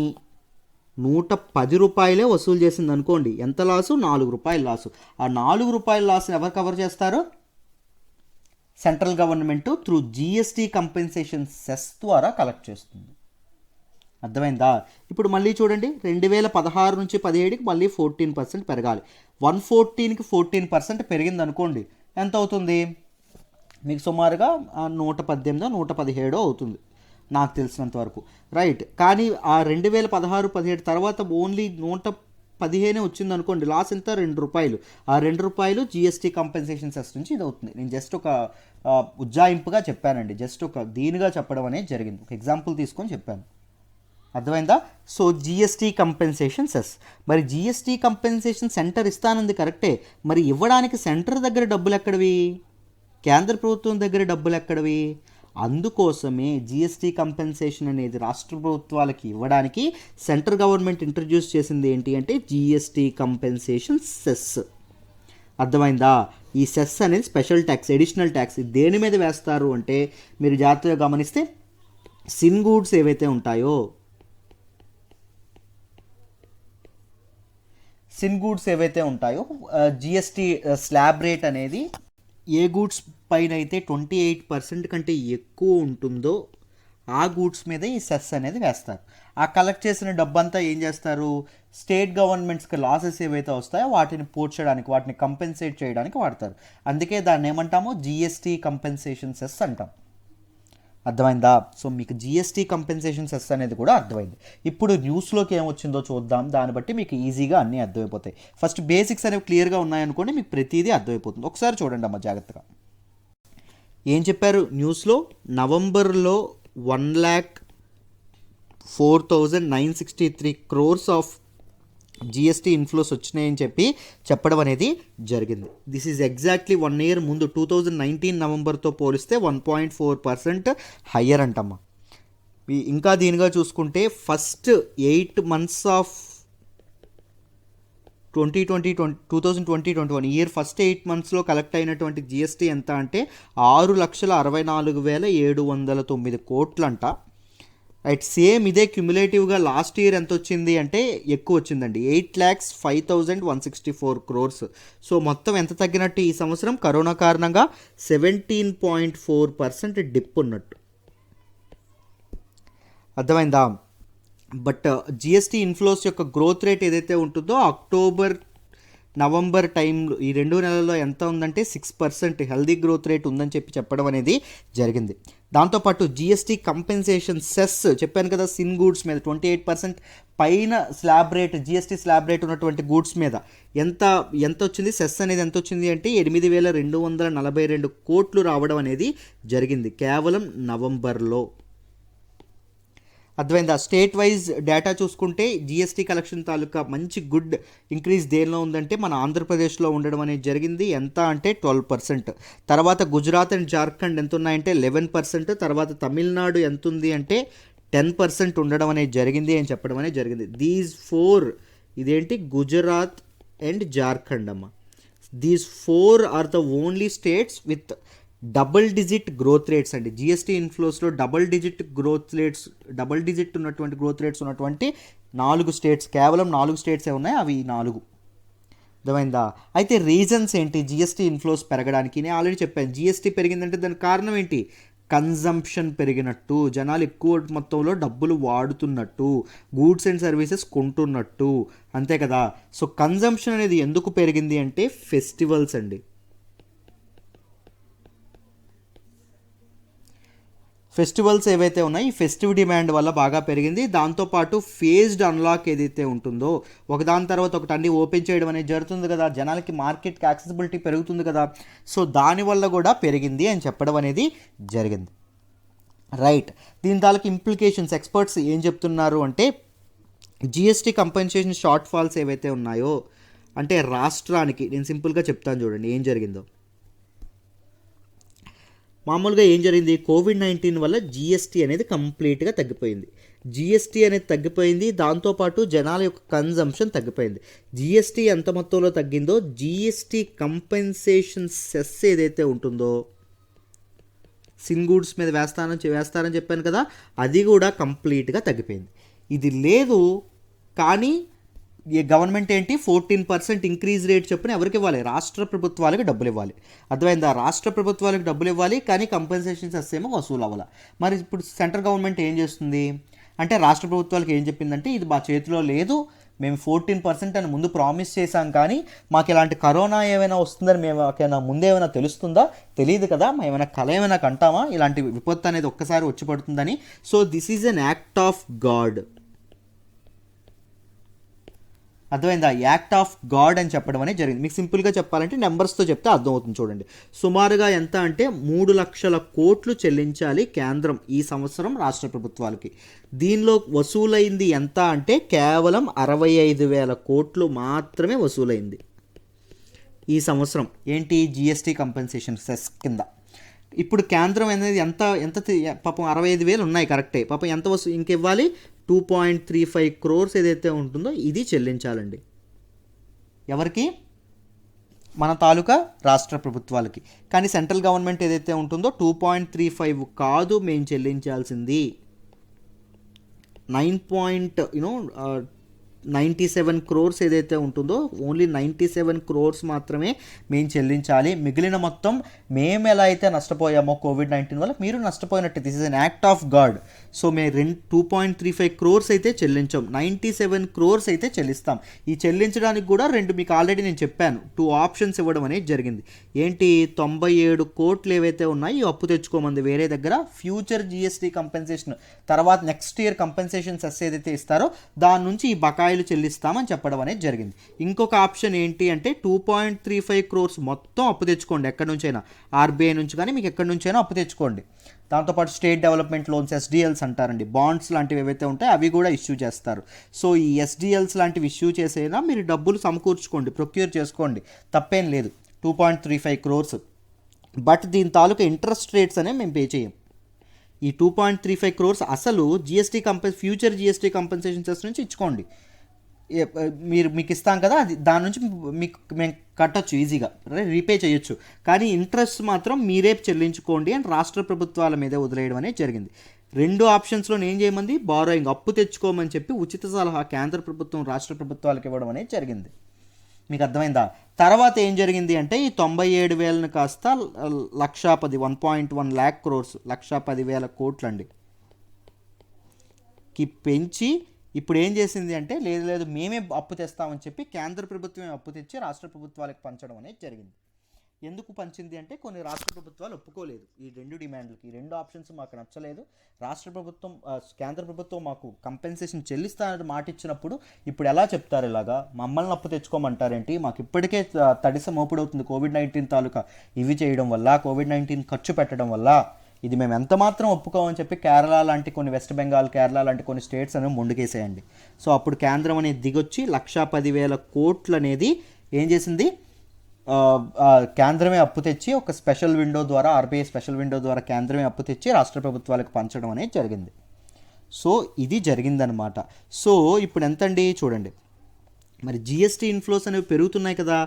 110 రూపాయలే వసూలు చేసింది అనుకోండి, ఎంత లాసు? 4 రూపాయలు లాసు. ఆ 4 రూపాయల లాస్ని ఎవరు కవర్ చేస్తారు? Central government through GST compensation cess ద్వారా కలెక్ట్ చేస్తుంది. అర్థమైందా? ఇప్పుడు మళ్ళీ చూడండి, 2016 నుంచి 17కి మళ్ళీ 14% పెరగాలి. 114కి 14% పెరిగింది అనుకోండి, ఎంత అవుతుంది? మీకు సుమారుగా 118-117 అవుతుంది నాకు తెలిసినంత వరకు. రైట్, కానీ ఆ 2016-17 తర్వాత ఓన్లీ 115 వచ్చింది అనుకోండి, లాస్ ఎంత? 2 రూపాయలు. ఆ 2 రూపాయలు జిఎస్టీ కంపెన్సేషన్ సెస్ నుంచి ఇది అవుతుంది. నేను జస్ట్ ఒక ఉజ్జాయింపుగా చెప్పానండి, జస్ట్ ఒక దీనిగా చెప్పడం అనేది జరిగింది, ఒక ఎగ్జాంపుల్ తీసుకొని చెప్పాను. అర్థమైందా? So GST compensation cess. మరి జిఎస్టీ కంపెన్సేషన్ సెంటర్ ఇస్తానంది కరెక్టే, మరి ఇవ్వడానికి సెంటర్ దగ్గర డబ్బులు ఎక్కడవి? కేంద్ర ప్రభుత్వం దగ్గర డబ్బులు ఎక్కడవి? అందుకోసమే జిఎస్టీ కంపెన్సేషన్ అనేది రాష్ట్ర ప్రభుత్వాలకి ఇవ్వడానికి సెంట్రల్ గవర్నమెంట్ ఇంట్రడ్యూస్ చేసింది ఏంటి అంటే జిఎస్టీ కంపెన్సేషన్ సెస్. అర్థమైందా? ఈ సెస్ అనేది స్పెషల్ ట్యాక్స్, ఎడిషనల్ ట్యాక్స్. దేని మీద వేస్తారు అంటే మీరు జాగ్రత్తగా గమనిస్తే సిన్ గూడ్స్ ఏవైతే ఉంటాయో, జిఎస్టీ స్లాబ్ రేట్ అనేది ఏ గూడ్స్ పైన అయితే 28% కంటే ఎక్కువ ఉంటుందో ఆ గూడ్స్ మీద ఈ సెస్ అనేది వేస్తారు. ఆ కలెక్ట్ చేసిన డబ్బంతా ఏం చేస్తారు? స్టేట్ గవర్నమెంట్స్కి లాసెస్ ఏవైతే వస్తాయో వాటిని పూడ్చడానికి, వాటిని కంపెన్సేట్ చేయడానికి వాడతారు. అందుకే దాన్ని ఏమంటామో జిఎస్టీ కంపెన్సేషన్ సెస్ అంటాం. అర్థమైందా? సో మీకు జిఎస్టీ కంపెన్సేషన్ సెస్ అనేది కూడా అర్థమైంది. ఇప్పుడు న్యూస్లోకి ఏమొచ్చిందో చూద్దాం, దాన్ని బట్టి మీకు ఈజీగా అన్నీ అర్థమైపోతాయి. ఫస్ట్ బేసిక్స్ అనేవి క్లియర్గా ఉన్నాయనుకోండి, మీకు ప్రతిదీ అర్థమైపోతుంది. ఒకసారి చూడండి అమ్మ జాగ్రత్తగా. ఏం చెప్పారు న్యూస్లో? నవంబర్లో 1,04,963 crores ఆఫ్ జిఎస్టీ ఇన్ఫ్లోస్ వచ్చినాయని చెప్పి చెప్పడం అనేది జరిగింది. దిస్ ఈజ్ ఎగ్జాక్ట్లీ 1 ఇయర్ ముందు 2019 నవంబర్తో పోలిస్తే 1.4% హయ్యర్ అంటమ్మా. ఇంకా దీనిగా చూసుకుంటే first 8 months of 2021 year first 8 monthsలో కలెక్ట్ అయినటువంటి జిఎస్టీ ఎంత అంటే 6,64,709 కోట్లంట. రైట్, సేమ్ ఇదే క్యుములేటివ్గా లాస్ట్ ఇయర్ ఎంత వచ్చింది అంటే ఎక్కువ వచ్చిందండి, 8,05,164 crores. సో మొత్తం ఎంత తగ్గినట్టు ఈ సంవత్సరం? కరోనా కారణంగా 17.4% డిప్ ఉన్నట్టు. అర్థమైందా? బట్ జిఎస్టీ ఇన్ఫ్లోస్ యొక్క గ్రోత్ రేట్ ఏదైతే ఉంటుందో అక్టోబర్ నవంబర్ టైంలో ఈ 2 నెలల్లో ఎంత ఉందంటే 6% హెల్దీ గ్రోత్ రేట్ ఉందని చెప్పడం అనేది జరిగింది. దాంతోపాటు జిఎస్టీ కంపెన్సేషన్ సెస్ చెప్పాను కదా, సిన్ గూడ్స్ మీద 28% పైన slab rate, GST slab rate ఉన్నటువంటి గూడ్స్ మీద ఎంత వచ్చింది, సెస్ అనేది ఎంత వచ్చింది అంటే 8,242 కోట్లు రావడం అనేది జరిగింది కేవలం నవంబర్లో. అర్థమైందా? స్టేట్ వైజ్ డేటా చూసుకుంటే జిఎస్టీ కలెక్షన్ తాలూకా మంచి గుడ్ ఇంక్రీజ్ దేనిలో ఉందంటే మన ఆంధ్రప్రదేశ్లో ఉండడం అనేది జరిగింది. ఎంత అంటే 12%. తర్వాత గుజరాత్ అండ్ జార్ఖండ్ ఎంత ఉన్నాయంటే 11%. తర్వాత తమిళనాడు ఎంత ఉంది అంటే 10% ఉండడం అనేది జరిగింది అని చెప్పడం అనేది జరిగింది. దీస్ 4 ఇదేంటి గుజరాత్ అండ్ జార్ఖండ్ అమ్మ. These 4 are the only states with double digit growth rates అండి. జిఎస్టీ ఇన్ఫ్లోస్లో డబుల్ డిజిట్ ఉన్నటువంటి గ్రోత్ రేట్స్ ఉన్నటువంటి 4 స్టేట్స్, కేవలం 4 స్టేట్సే ఉన్నాయి, అవి 4. అర్థమైందా? అయితే రీజన్స్ ఏంటి జిఎస్టీ ఇన్ఫ్లోస్ పెరగడానికి? నేను ఆల్రెడీ చెప్పాను, జిఎస్టీ పెరిగిందంటే దానికి కారణం ఏంటి? కన్జంప్షన్ పెరిగినట్టు, జనాలు ఎక్కువ మొత్తంలో డబ్బులు వాడుతున్నట్టు, గూడ్స్ అండ్ సర్వీసెస్ కొంటున్నట్టు, అంతే కదా. సో కన్జంప్షన్ అనేది ఎందుకు పెరిగింది అంటే ఫెస్టివల్స్ అండి. ఫెస్టివల్స్ ఏవైతే ఉన్నాయో ఈ ఫెస్టివ్ డిమాండ్ వల్ల బాగా పెరిగింది. దాంతోపాటు ఫేజ్డ్ అన్లాక్ ఏదైతే ఉంటుందో ఒకదాని తర్వాత ఒకటి అన్ని ఓపెన్ చేయడం అనేది జరుగుతుంది కదా, జనాలకి మార్కెట్కి యాక్సెసిబిలిటీ పెరుగుతుంది కదా, సో దానివల్ల కూడా పెరిగింది అని చెప్పడం అనేది జరిగింది. రైట్, దీని తాలూకు ఇంప్లికేషన్స్ ఎక్స్పర్ట్స్ ఏం చెప్తున్నారు అంటే జిఎస్టీ కంపెన్సేషన్ షార్ట్ ఫాల్స్ ఏవైతే ఉన్నాయో అంటే రాష్ట్రానికి, నేను సింపుల్గా చెప్తాను చూడండి ఏం జరిగిందో. మామూలుగా ఏం జరిగింది, కోవిడ్-19 వల్ల జిఎస్టీ అనేది కంప్లీట్గా తగ్గిపోయింది. జిఎస్టీ అనేది తగ్గిపోయింది, దాంతోపాటు జనాల యొక్క కన్జంప్షన్ తగ్గిపోయింది. జిఎస్టీ ఎంత మొత్తంలో తగ్గిందో జిఎస్టీ కంపెన్సేషన్ సెస్ ఏదైతే ఉంటుందో సిన్ గూడ్స్ మీద వేస్తారని చెప్పాను కదా, అది కూడా కంప్లీట్గా తగ్గిపోయింది. ఇది లేదు కానీ ఈ గవర్నమెంట్ ఏంటి 14% ఇంక్రీజ్ రేట్ చొప్పున ఎవరికి ఇవ్వాలి? రాష్ట్ర ప్రభుత్వాలకు డబ్బులు ఇవ్వాలి. అర్థమైందా? రాష్ట్ర ప్రభుత్వాలకు డబ్బులు ఇవ్వాలి కానీ కంపెన్సేషన్ సెస్ ఏమో వసూలు అవ్వాలి. మరి ఇప్పుడు సెంట్రల్ గవర్నమెంట్ ఏం చేస్తుంది అంటే రాష్ట్ర ప్రభుత్వాలకు ఏం చెప్పిందంటే ఇది మా చేతిలో లేదు, మేము 14% అని ముందు ప్రామిస్ చేశాం కానీ మాకు ఇలాంటి కరోనా ఏమైనా వస్తుందని మాకేమైనా ముందే ఏమైనా తెలుస్తుందా? తెలియదు కదా, మేము ఏమైనా కళ ఏమైనా కంటామా ఇలాంటి విపత్తు అనేది ఒక్కసారి వచ్చి పడుతుందని. So this is an act of God. అర్థమైందా? యాక్ట్ ఆఫ్ గాడ్ అని చెప్పడం అనేది జరిగింది. మీకు సింపుల్గా చెప్పాలంటే నెంబర్స్తో చెప్తే అర్థమవుతుంది చూడండి. సుమారుగా ఎంత అంటే 3 లక్షల కోట్లు చెల్లించాలి కేంద్రం ఈ సంవత్సరం రాష్ట్ర ప్రభుత్వాలకి. దీనిలో వసూలైంది ఎంత అంటే కేవలం 65,000 కోట్లు మాత్రమే వసూలైంది ఈ సంవత్సరం. ఏంటి? జిఎస్టీ కంపెన్సేషన్ సెస్ కింద. ఇప్పుడు కేంద్రం అనేది ఎంత పాపం 65,000 ఉన్నాయి కరెక్టే, పాపం ఎంత ఇంకివ్వాలి? 2.35 crores ఏదైతే ఉంటుందో ఇది చెల్లించాలండి. ఎవరికి? మన తాలూకా రాష్ట్ర ప్రభుత్వాలకి. కానీ సెంట్రల్ గవర్నమెంట్ ఏదైతే ఉంటుందో 2.35 కాదు మేము చెల్లించాల్సింది, 97 crores ఏదైతే ఉంటుందో ఓన్లీ 97 crores మాత్రమే మేము చెల్లించాలి. మిగిలిన మొత్తం మేము ఎలా అయితే నష్టపోయామో కోవిడ్-19 వల్ల మీరు నష్టపోయినట్టు. This is an act of God. So మేము 2.35 crores అయితే చెల్లించాం, 97 crores అయితే చెల్లిస్తాం. ఈ చెల్లించడానికి కూడా మీకు ఆల్రెడీ నేను చెప్పాను 2 ఆప్షన్స్ ఇవ్వడం అనేది జరిగింది. ఏంటి? 97 కోట్లు ఏవైతే ఉన్నాయో అప్పు తెచ్చుకోమంది వేరే దగ్గర, ఫ్యూచర్ జిఎస్టీ కంపెన్సేషన్ తర్వాత నెక్స్ట్ ఇయర్ కంపెన్సేషన్ సెస్ ఏదైతే ఇస్తారో దాని నుంచి ఈ బకాయిలు చెల్లిస్తామని చెప్పడం అనేది జరిగింది. ఇంకొక ఆప్షన్ ఏంటి అంటే 2.35 crores మొత్తం అప్పు తెచ్చుకోండి, ఎక్కడి నుంచైనా ఆర్బీఐ నుంచి కానీ మీకు ఎక్కడి నుంచైనా అప్పు తెచ్చుకోండి. దాంతోపాటు స్టేట్ డెవలప్మెంట్ లోన్స్ ఎస్డిఎల్స్ అంటారండి, బాండ్స్ లాంటివి ఏవైతే ఉంటాయో అవి కూడా ఇష్యూ చేస్తారు. సో ఈ ఎస్డిఎల్స్ లాంటివి ఇష్యూ చేసైనా మీరు డబ్బులు సమకూర్చుకోండి, ప్రొక్యూర్ చేసుకోండి, తప్పేం లేదు. 2.35 crores. బట్ దీని తాలూకా ఇంట్రెస్ట్ రేట్స్ అనేవి మేము పే చేయం. ఈ 2.35 crores అసలు GST future GST compensation cess నుంచి ఇచ్చుకోండి. మీకు ఇస్తాం కదా, అది దాని నుంచి మీకు మేము కట్టొచ్చు ఈజీగా, రీపే చేయొచ్చు. కానీ ఇంట్రెస్ట్ మాత్రం మీరే చెల్లించుకోండి అని రాష్ట్ర ప్రభుత్వాల మీదే వదిలేయడం అనేది జరిగింది. 2 ఆప్షన్స్లో ఏం చేయమంది, బారోయింగ్ అప్పు తెచ్చుకోమని చెప్పి ఉచిత సలహా కేంద్ర ప్రభుత్వం రాష్ట్ర ప్రభుత్వాలకు ఇవ్వడం అనేది జరిగింది. మీకు అర్థమైందా? తర్వాత ఏం జరిగింది అంటే ఈ 97,000 కాస్త 1,10,000 1.1 lakh crores 1,10,000 కోట్లండి కి పెంచి ఇప్పుడు ఏం చేసింది అంటే లేదు మేమే అప్పు తెస్తామని చెప్పి కేంద్ర ప్రభుత్వమే అప్పు తెచ్చి రాష్ట్ర ప్రభుత్వాలకు పంచడం అనేది జరిగింది. ఎందుకు పంచింది అంటే కొన్ని రాష్ట్ర ప్రభుత్వాలు ఒప్పుకోలేదు ఈ 2 డిమాండ్లకి. 2 ఆప్షన్స్ మాకు నచ్చలేదు. రాష్ట్ర ప్రభుత్వం కేంద్ర ప్రభుత్వం మాకు కంపెన్సేషన్ చెల్లిస్తానని మాట ఇచ్చినప్పుడు ఇప్పుడు ఎలా చెప్తారు, ఇలాగా మమ్మల్ని అప్పు తెచ్చుకోమంటారేంటి, మాకు ఇప్పటికే తడిస మోపుడవుతుంది కోవిడ్-19 తాలూకా ఇవి చేయడం వల్ల, కోవిడ్-19 ఖర్చు పెట్టడం వల్ల, ఇది మేము ఎంత మాత్రం ఒప్పుకోమని చెప్పి కేరళ లాంటి కొన్ని వెస్ట్ బెంగాల్, కేరళ లాంటి కొన్ని స్టేట్స్ అనేవి ముందుకేసేయండి. సో అప్పుడు కేంద్రం అనేది దిగొచ్చి 1,10,000 కోట్లు అనేది ఏం చేసింది, కేంద్రమే అప్పు తెచ్చి ఒక స్పెషల్ విండో ద్వారా, ఆర్బీఐ స్పెషల్ విండో ద్వారా కేంద్రమే అప్పు తెచ్చి రాష్ట్ర ప్రభుత్వాలకు పంచడం అనేది జరిగింది. సో ఇది జరిగిందనమాట. సో ఇప్పుడు ఎంతండి చూడండి, మరి జిఎస్టీ ఇన్ఫ్లోస్ అనేవి పెరుగుతున్నాయి కదా,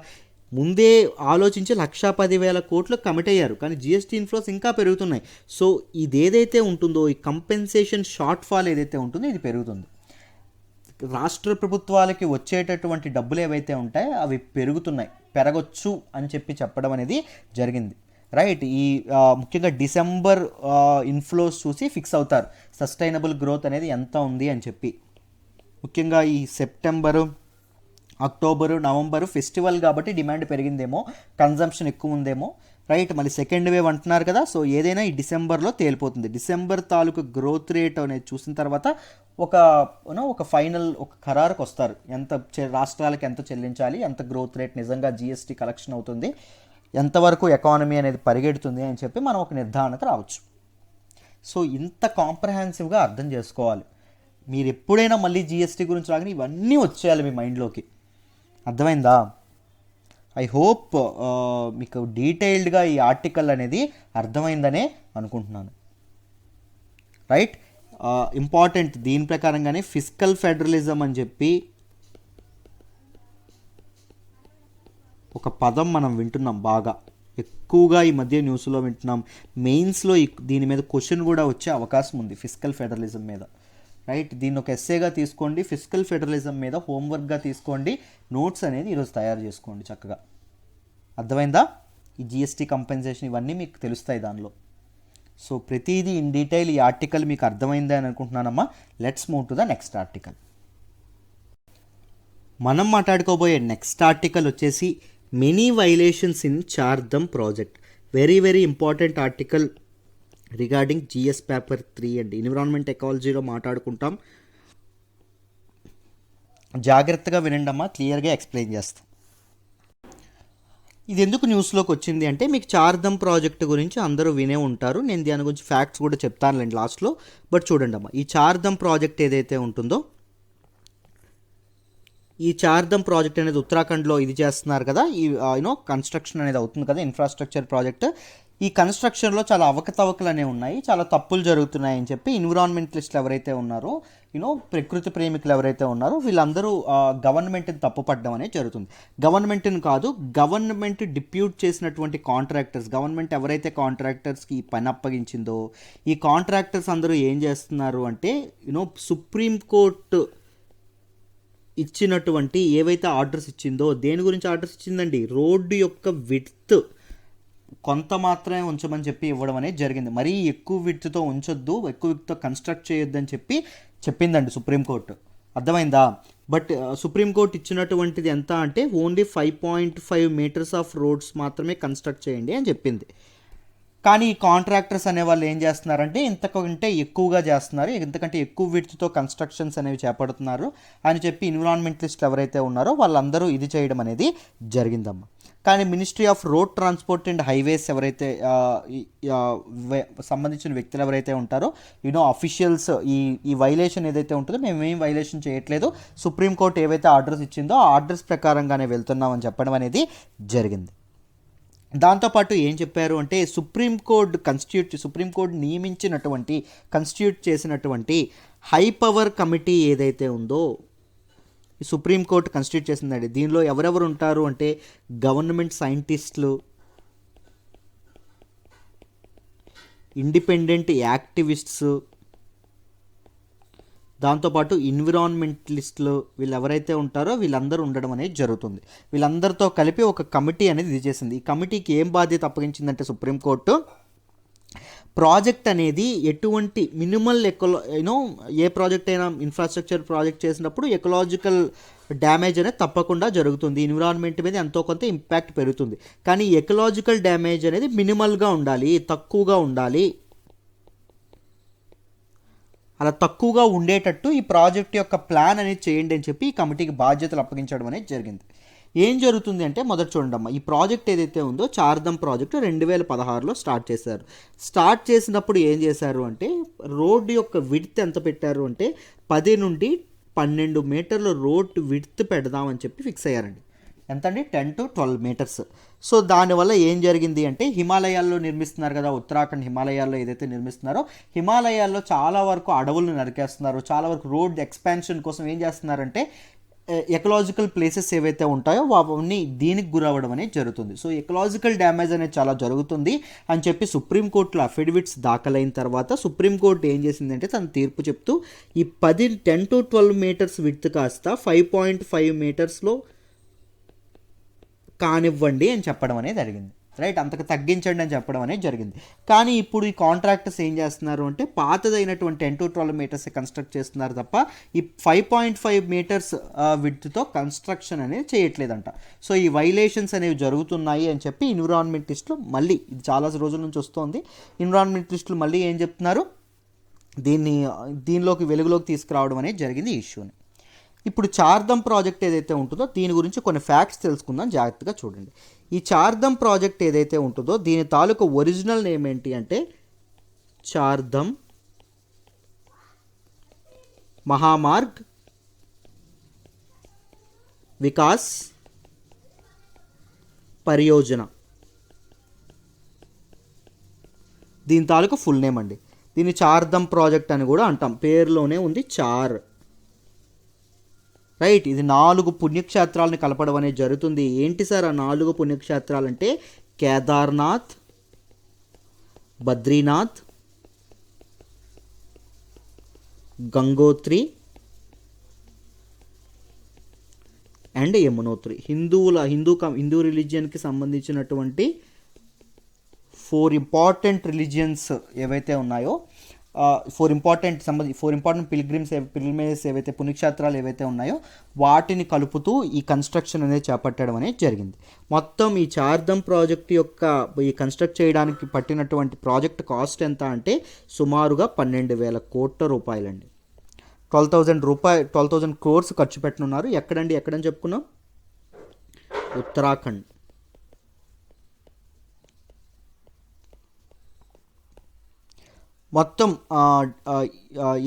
ముందే ఆలోచించి 1,10,000 కోట్లు కమిట్ అయ్యారు, కానీ జిఎస్టీ ఇన్ఫ్లోస్ ఇంకా పెరుగుతున్నాయి. సో ఇదేదైతే ఉంటుందో ఈ కంపెన్సేషన్ షార్ట్ ఫాల్ ఏదైతే ఉంటుందో ఇది పెరుగుతుంది. రాష్ట్ర ప్రభుత్వాలకి వచ్చేటటువంటి డబ్బులు ఏవైతే ఉంటాయో అవి పెరగొచ్చు అని చెప్పడం అనేది జరిగింది. రైట్. ఈ ముఖ్యంగా డిసెంబర్ ఇన్ఫ్లోస్ చూసి ఫిక్స్ అవుతారు సస్టైనబుల్ గ్రోత్ అనేది ఎంత ఉంది అని చెప్పి. ముఖ్యంగా ఈ సెప్టెంబరు, అక్టోబరు, నవంబరు ఫెస్టివల్ కాబట్టి డిమాండ్ పెరిగిందేమో, కన్జంప్షన్ ఎక్కువ ఉందేమో. రైట్. మళ్ళీ సెకండ్ వేవ్ అంటున్నారు కదా, సో ఏదైనా ఈ డిసెంబర్లో తేలిపోతుంది. డిసెంబర్ తాలూకు గ్రోత్ రేట్ అనేది చూసిన తర్వాత ఒక ఫైనల్ ఒక ఖరారుకు వస్తారు, ఎంత రాష్ట్రాలకు ఎంత చెల్లించాలి, ఎంత గ్రోత్ రేట్ నిజంగా జిఎస్టీ కలెక్షన్ అవుతుంది, ఎంతవరకు ఎకానమీ అనేది పరిగెడుతుంది అని చెప్పి మనం ఒక నిర్ధారణకు రావచ్చు. సో ఇంత కాంప్రహెన్సివ్గా అర్థం చేసుకోవాలి. మీరు ఎప్పుడైనా మళ్ళీ జిఎస్టీ గురించి రాగానే ఇవన్నీ వచ్చేయాలి మీ మైండ్లోకి. అర్థమైందా? ఐ హోప్ మీకు డీటెయిల్డ్గా ఈ ఆర్టికల్ అనేది అర్థమైందనే అనుకుంటున్నాను. రైట్. ఇంపార్టెంట్ దీని ప్రకారంగానే ఫిస్కల్ ఫెడరలిజం అని చెప్పి ఒక పదం మనం వింటున్నాం, బాగా ఎక్కువగా ఈ మధ్య న్యూస్లో వింటున్నాం. మెయిన్స్లో దీని మీద క్వశ్చన్ కూడా వచ్చే అవకాశం ఉంది, ఫిస్కల్ ఫెడరలిజం మీద. రైట్. దీన్ని ఒక ఎస్సేగా తీసుకోండి, ఫిస్కల్ ఫెడరలిజం మీద హోంవర్క్గా తీసుకోండి, నోట్స్ అనేది ఈరోజు తయారు చేసుకోండి చక్కగా. అర్థమైందా? ఈ జిఎస్టీ కంపెన్సేషన్ ఇవన్నీ మీకు తెలుస్తాయి దానిలో. సో ప్రతిదీ ఇన్ డీటెయిల్ ఈ ఆర్టికల్ మీకు అర్థమైంది అని అనుకుంటున్నానమ్మా. Let's move to the next article. మనం మాట్లాడుకోబోయే నెక్స్ట్ ఆర్టికల్ వచ్చేసి many violations in Chardham project. Very very important article regarding GS paper 3 అండి. ఎన్విరాన్మెంట్ ఎకాలజీలో మాట్లాడుకుంటాం. జాగ్రత్తగా వినండి అమ్మా, క్లియర్గా ఎక్స్ప్లెయిన్ చేస్తాం. ఇది ఎందుకు న్యూస్లోకి వచ్చింది అంటే మీకు చార్ధమ్ ప్రాజెక్ట్ గురించి అందరూ వినే ఉంటారు, నేను దాని గురించి ఫ్యాక్ట్స్ కూడా చెప్తానులేండి లాస్ట్లో. బట్ చూడండి అమ్మా, ఈ చార్ధమ్ ప్రాజెక్ట్ ఏదైతే ఉంటుందో, ఈ చార్ధమ్ ప్రాజెక్ట్ అనేది ఉత్తరాఖండ్లో ఇది చేస్తున్నారు కదా, ఈ కన్స్ట్రక్షన్ అనేది అవుతుంది కదా, ఇన్ఫ్రాస్ట్రక్చర్ ప్రాజెక్ట్. ఈ కన్స్ట్రక్షన్లో చాలా అవకతవకలు అనేవి ఉన్నాయి, చాలా తప్పులు జరుగుతున్నాయని చెప్పి ఎన్విరాన్మెంటలిస్టులు ఎవరైతే ఉన్నారో, ప్రకృతి ప్రేమికులు ఎవరైతే ఉన్నారో వీళ్ళందరూ గవర్నమెంట్ని తప్పుపడడం అనేది జరుగుతుంది. గవర్నమెంట్ని కాదు, గవర్నమెంట్ డిప్యూట్ చేసినటువంటి కాంట్రాక్టర్స్, గవర్నమెంట్ ఎవరైతే కాంట్రాక్టర్స్కి ఈ పని అప్పగించిందో ఈ కాంట్రాక్టర్స్ అందరూ ఏం చేస్తున్నారు అంటే సుప్రీంకోర్టు ఇచ్చినటువంటి ఏవైతే ఆర్డర్స్ ఇచ్చిందో, దేని గురించి ఆర్డర్స్ ఇచ్చిందండి, రోడ్డు యొక్క విడ్త్ కొంత మాత్రమే ఉంచమని చెప్పి ఇవ్వడం అనేది జరిగింది. మరీ ఎక్కువ విడ్త్తో ఉంచొద్దు, ఎక్కువ విడ్త్తో కన్స్ట్రక్ట్ చేయొద్దు అని చెప్పిందండి సుప్రీంకోర్టు. అర్థమైందా? బట్ సుప్రీంకోర్టు ఇచ్చినటువంటిది ఎంత అంటే ఓన్లీ 5.5 మీటర్స్ ఆఫ్ రోడ్స్ మాత్రమే కన్స్ట్రక్ట్ చేయండి అని చెప్పింది. కానీ ఈ కాంట్రాక్టర్స్ అనేవాళ్ళు ఏం చేస్తున్నారంటే ఇంతకంటే ఎక్కువగా చేస్తున్నారు, ఇంతకంటే ఎక్కువ విడ్త్తో కన్స్ట్రక్షన్స్ అనేవి చేపడుతున్నారు అని చెప్పి ఎన్విరాన్మెంటలిస్టులు ఎవరైతే ఉన్నారో వాళ్ళందరూ ఇది చేయడం అనేది జరిగిందమ్మా. కానీ ministry of road transport and highways ఎవరైతే సంబంధించిన వ్యక్తులు ఎవరైతే ఉంటారో అఫీషియల్స్ ఈ వైలేషన్ ఏదైతే ఉంటుందో మేము ఏం వైలేషన్ చేయట్లేదు, సుప్రీంకోర్టు ఏవైతే ఆర్డర్స్ ఇచ్చిందో ఆ ఆర్డర్స్ ప్రకారంగానే వెళ్తున్నామని చెప్పడం అనేది జరిగింది. దాంతోపాటు ఏం చెప్పారు అంటే సుప్రీంకోర్టు నియమించినటువంటి కన్స్టిట్యూట్ చేసినటువంటి హై పవర్ కమిటీ ఏదైతే ఉందో ఈ సుప్రీంకోర్టు కన్స్టిట్యూట్ చేసిందండి. దీనిలో ఎవరెవరు ఉంటారు అంటే గవర్నమెంట్ సైంటిస్టులు, ఇండిపెండెంట్ యాక్టివిస్ట్స్, దాంతోపాటు ఎన్విరాన్మెంటలిస్టులు, వీళ్ళు ఎవరైతే ఉంటారో వీళ్ళందరూ ఉండడం అనేది జరుగుతుంది. వీళ్ళందరితో కలిపి ఒక కమిటీ అనేది ఇది చేసింది. ఈ కమిటీకి ఏం బాధ్యత అప్పగించిందంటే సుప్రీంకోర్టు ప్రాజెక్ట్ అనేది ఎటువంటి మినిమల్ ఏ ప్రాజెక్ట్ అయినా ఇన్ఫ్రాస్ట్రక్చర్ ప్రాజెక్ట్ చేసినప్పుడు ఎకలాజికల్ డ్యామేజ్ అనేది తప్పకుండా జరుగుతుంది, ఎన్విరాన్మెంట్ మీద ఎంతో కొంత ఇంపాక్ట్ పెరుగుతుంది. కానీ ఎకలాజికల్ డ్యామేజ్ అనేది మినిమల్గా ఉండాలి, తక్కువగా ఉండాలి. అలా తక్కువగా ఉండేటట్టు ఈ ప్రాజెక్ట్ యొక్క ప్లాన్ అనేది చేయండి అని చెప్పి ఈ కమిటీకి బాధ్యతలు అప్పగించడం అనేది జరిగింది. ఏం జరుగుతుంది అంటే మొదట చూడండి, ఈ ప్రాజెక్ట్ ఏదైతే ఉందో చార్ధమ్ ప్రాజెక్టు 2016లో స్టార్ట్ చేశారు. స్టార్ట్ చేసినప్పుడు ఏం చేశారు అంటే రోడ్డు యొక్క విడ్త్ ఎంత పెట్టారు అంటే 10 నుండి 12 మీటర్ల రోడ్ విడ్త్ పెడదామని చెప్పి ఫిక్స్ అయ్యారండి. ఎంత అండి? 10 to 12 మీటర్స్. సో దానివల్ల ఏం జరిగింది అంటే హిమాలయాల్లో నిర్మిస్తున్నారు కదా, ఉత్తరాఖండ్ హిమాలయాల్లో ఏదైతే నిర్మిస్తున్నారో హిమాలయాల్లో చాలా వరకు అడవులను నరికేస్తున్నారు. చాలా వరకు రోడ్ ఎక్స్పాన్షన్ కోసం ఏం చేస్తున్నారంటే ఎకలాజికల్ ప్లేసెస్ ఏవైతే ఉంటాయో అవన్నీ దీనికి గురవ్వడం అనేది జరుగుతుంది. సో ఎకలాజికల్ డ్యామేజ్ అనేది చాలా జరుగుతుంది అని చెప్పి సుప్రీంకోర్టులో అఫిడవిట్స్ దాఖలైన తర్వాత సుప్రీంకోర్టు ఏం చేసిందంటే తన తీర్పు చెప్తూ ఈ 10 to 12 మీటర్స్ విడ్త్ కాస్త 5.5 మీటర్స్లో కానివ్వండి అని చెప్పడం అనేది జరిగింది. రైట్, అంతకు తగ్గించండి అని చెప్పడం అనేది జరిగింది. కానీ ఇప్పుడు ఈ కాంట్రాక్టర్స్ ఏం చేస్తున్నారు అంటే పాతదైనటువంటి 10 to 12 మీటర్స్ కన్స్ట్రక్ట్ చేస్తున్నారు తప్ప ఈ 5.5 మీటర్స్ విడ్త్తో కన్స్ట్రక్షన్ అనేది చేయట్లేదంట. సో ఈ వైలేషన్స్ అనేవి జరుగుతున్నాయి అని చెప్పి ఎన్విరాన్మెంటలిస్టులు మళ్ళీ, ఇది చాలా రోజుల నుంచి వస్తుంది, ఎన్విరాన్మెంటలిస్టులు మళ్ళీ ఏం చెప్తున్నారు, దీనిలోకి వెలుగులోకి తీసుకురావడం అనేది జరిగింది ఈ ఇష్యూని. ఇప్పుడు చార్ధమ్ ప్రాజెక్ట్ ఏదైతే ఉంటుందో దీని గురించి కొన్ని ఫ్యాక్ట్స్ తెలుసుకుందాం, జాగ్రత్తగా చూడండి. ఈ చార్ధమ్ ప్రాజెక్ట్ ఏదైతే ఉంటుందో దీని తాలూకు ఒరిజినల్ నేమ్ ఏంటి అంటే చార్ధమ్ మహామార్గ్ వికాస్ పరియోజన, దీని తాలూకు ఫుల్ నేమ్ అండి. దీన్ని చార్ధమ్ ప్రాజెక్ట్ అని కూడా అంటాం, పేరులోనే ఉంది చార్. రైట్, ఇది 4 పుణ్యక్షేత్రాలను కలపడం అనేది జరుగుతుంది. ఏంటి సార్ ఆ 4 పుణ్యక్షేత్రాలు అంటే కేదార్నాథ్, బద్రీనాథ్, గంగోత్రి అండ్ యమునోత్రి. హిందూ రిలీజియన్కి సంబంధించినటువంటి 4 ఇంపార్టెంట్ రిలీజియన్స్ ఏవైతే ఉన్నాయో 4 ఇంపార్టెంట్ పిల్గ్రిమేజెస్ ఏవైతే పుణ్యక్షేత్రాలు ఏవైతే ఉన్నాయో వాటిని కలుపుతూ ఈ కన్స్ట్రక్షన్ అనేది చేపట్టడం అనేది జరిగింది. మొత్తం ఈ చార్ధమ్ ప్రాజెక్ట్ యొక్క ఈ కన్స్ట్రక్ట్ చేయడానికి పట్టినటువంటి ప్రాజెక్ట్ కాస్ట్ ఎంత అంటే సుమారుగా 12,000 కోట్ల రూపాయలండి. 12,000 crores ఖర్చు పెట్టనున్నారు. ఎక్కడని చెప్పుకున్నాం, ఉత్తరాఖండ్. మొత్తం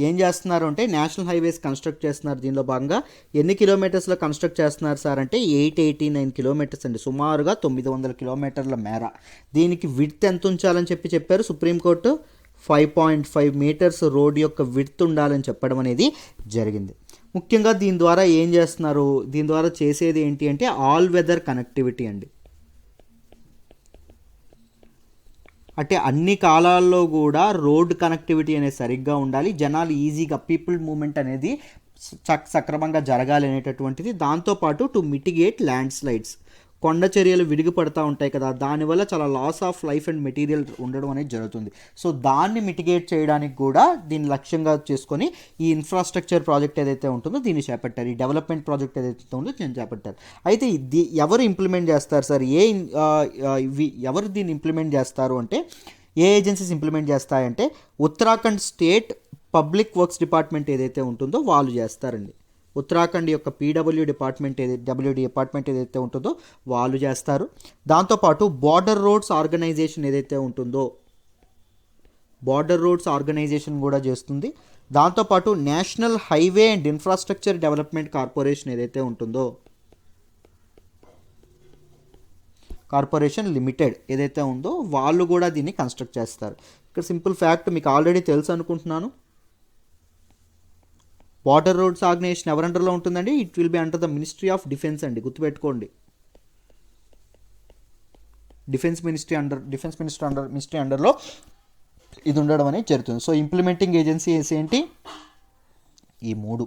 ఏం చేస్తున్నారు అంటే నేషనల్ హైవేస్ కన్స్ట్రక్ట్ చేస్తున్నారు. దీనిలో భాగంగా ఎన్ని కిలోమీటర్స్లో కన్స్ట్రక్ట్ చేస్తున్నారు సార్ అంటే 889 కిలోమీటర్స్ అండి, సుమారుగా 900 కిలోమీటర్ల మేర. దీనికి విడ్త్ ఎంత ఉంచాలని చెప్పారు సుప్రీంకోర్టు, 5.5 మీటర్స్ రోడ్ యొక్క విడ్త్ ఉండాలని చెప్పడం అనేది జరిగింది. ముఖ్యంగా దీని ద్వారా ఏం చేస్తున్నారు, దీని ద్వారా చేసేది ఏంటి అంటే ఆల్ వెదర్ కనెక్టివిటీ అండి. అంటే అన్ని కాలాల్లో కూడా రోడ్ కనెక్టివిటీ అనేది సరిగ్గా ఉండాలి, జనాలు ఈజీగా పీపుల్ మూవ్మెంట్ అనేది సక్రమంగా జరగాలి అనేటటువంటిది. దాంతోపాటు టు మిటిగేట్ ల్యాండ్ స్లైడ్స్, కొండ చర్యలు విడిగి పడుతూ ఉంటాయి కదా, దానివల్ల చాలా loss of life and material ఉండడం అనేది జరుగుతుంది. సో దాన్ని మిటిగేట్ చేయడానికి కూడా దీన్ని లక్ష్యంగా చేసుకొని ఈ ఇన్ఫ్రాస్ట్రక్చర్ ప్రాజెక్ట్ ఏదైతే ఉంటుందో దీన్ని చేపట్టారు, ఈ డెవలప్మెంట్ ప్రాజెక్ట్ ఏదైతే ఉందో దీన్ని చేపట్టారు. అయితే ఎవరు ఇంప్లిమెంట్ చేస్తారు సార్, ఎవరు దీన్ని ఇంప్లిమెంట్ చేస్తారు అంటే ఏ ఏజెన్సీస్ ఇంప్లిమెంట్ చేస్తాయంటే Uttarakhand state public works department ఏదైతే ఉంటుందో వాళ్ళు చేస్తారండి. ఉత్తరాఖండ్ యొక్క పీడబ్ల్యూ డిపార్ట్మెంట్ డబ్ల్యూడి డిపార్ట్మెంట్ ఏదైతే ఉంటుందో వాళ్ళు చేస్తారు. దాంతోపాటు బార్డర్ రోడ్స్ ఆర్గనైజేషన్ ఏదైతే ఉంటుందో బార్డర్ రోడ్స్ ఆర్గనైజేషన్ కూడా చేస్తుంది. దాంతోపాటు national highway and infrastructure development corporation ఏదైతే ఉంటుందో కార్పొరేషన్ లిమిటెడ్ ఏదైతే ఉందో వాళ్ళు కూడా దీన్ని కన్స్ట్రక్ట్ చేస్తారు. ఇక్కడ సింపుల్ ఫ్యాక్ట్ మీకు ఆల్రెడీ తెలుసు అనుకుంటున్నాను. బార్డర్ రోడ్స్ ఆర్గనైజేషన్ ఎవరి అండర్లో ఉంటుందండి? It will be under the ministry of defence అండి, గుర్తుపెట్టుకోండి. డిఫెన్స్ మినిస్ట్రీ అండర్లో ఇది ఉండడం అనేది జరుగుతుంది. సో ఇంప్లిమెంటింగ్ ఏజెన్సీస్ ఏంటి? ఈ 3.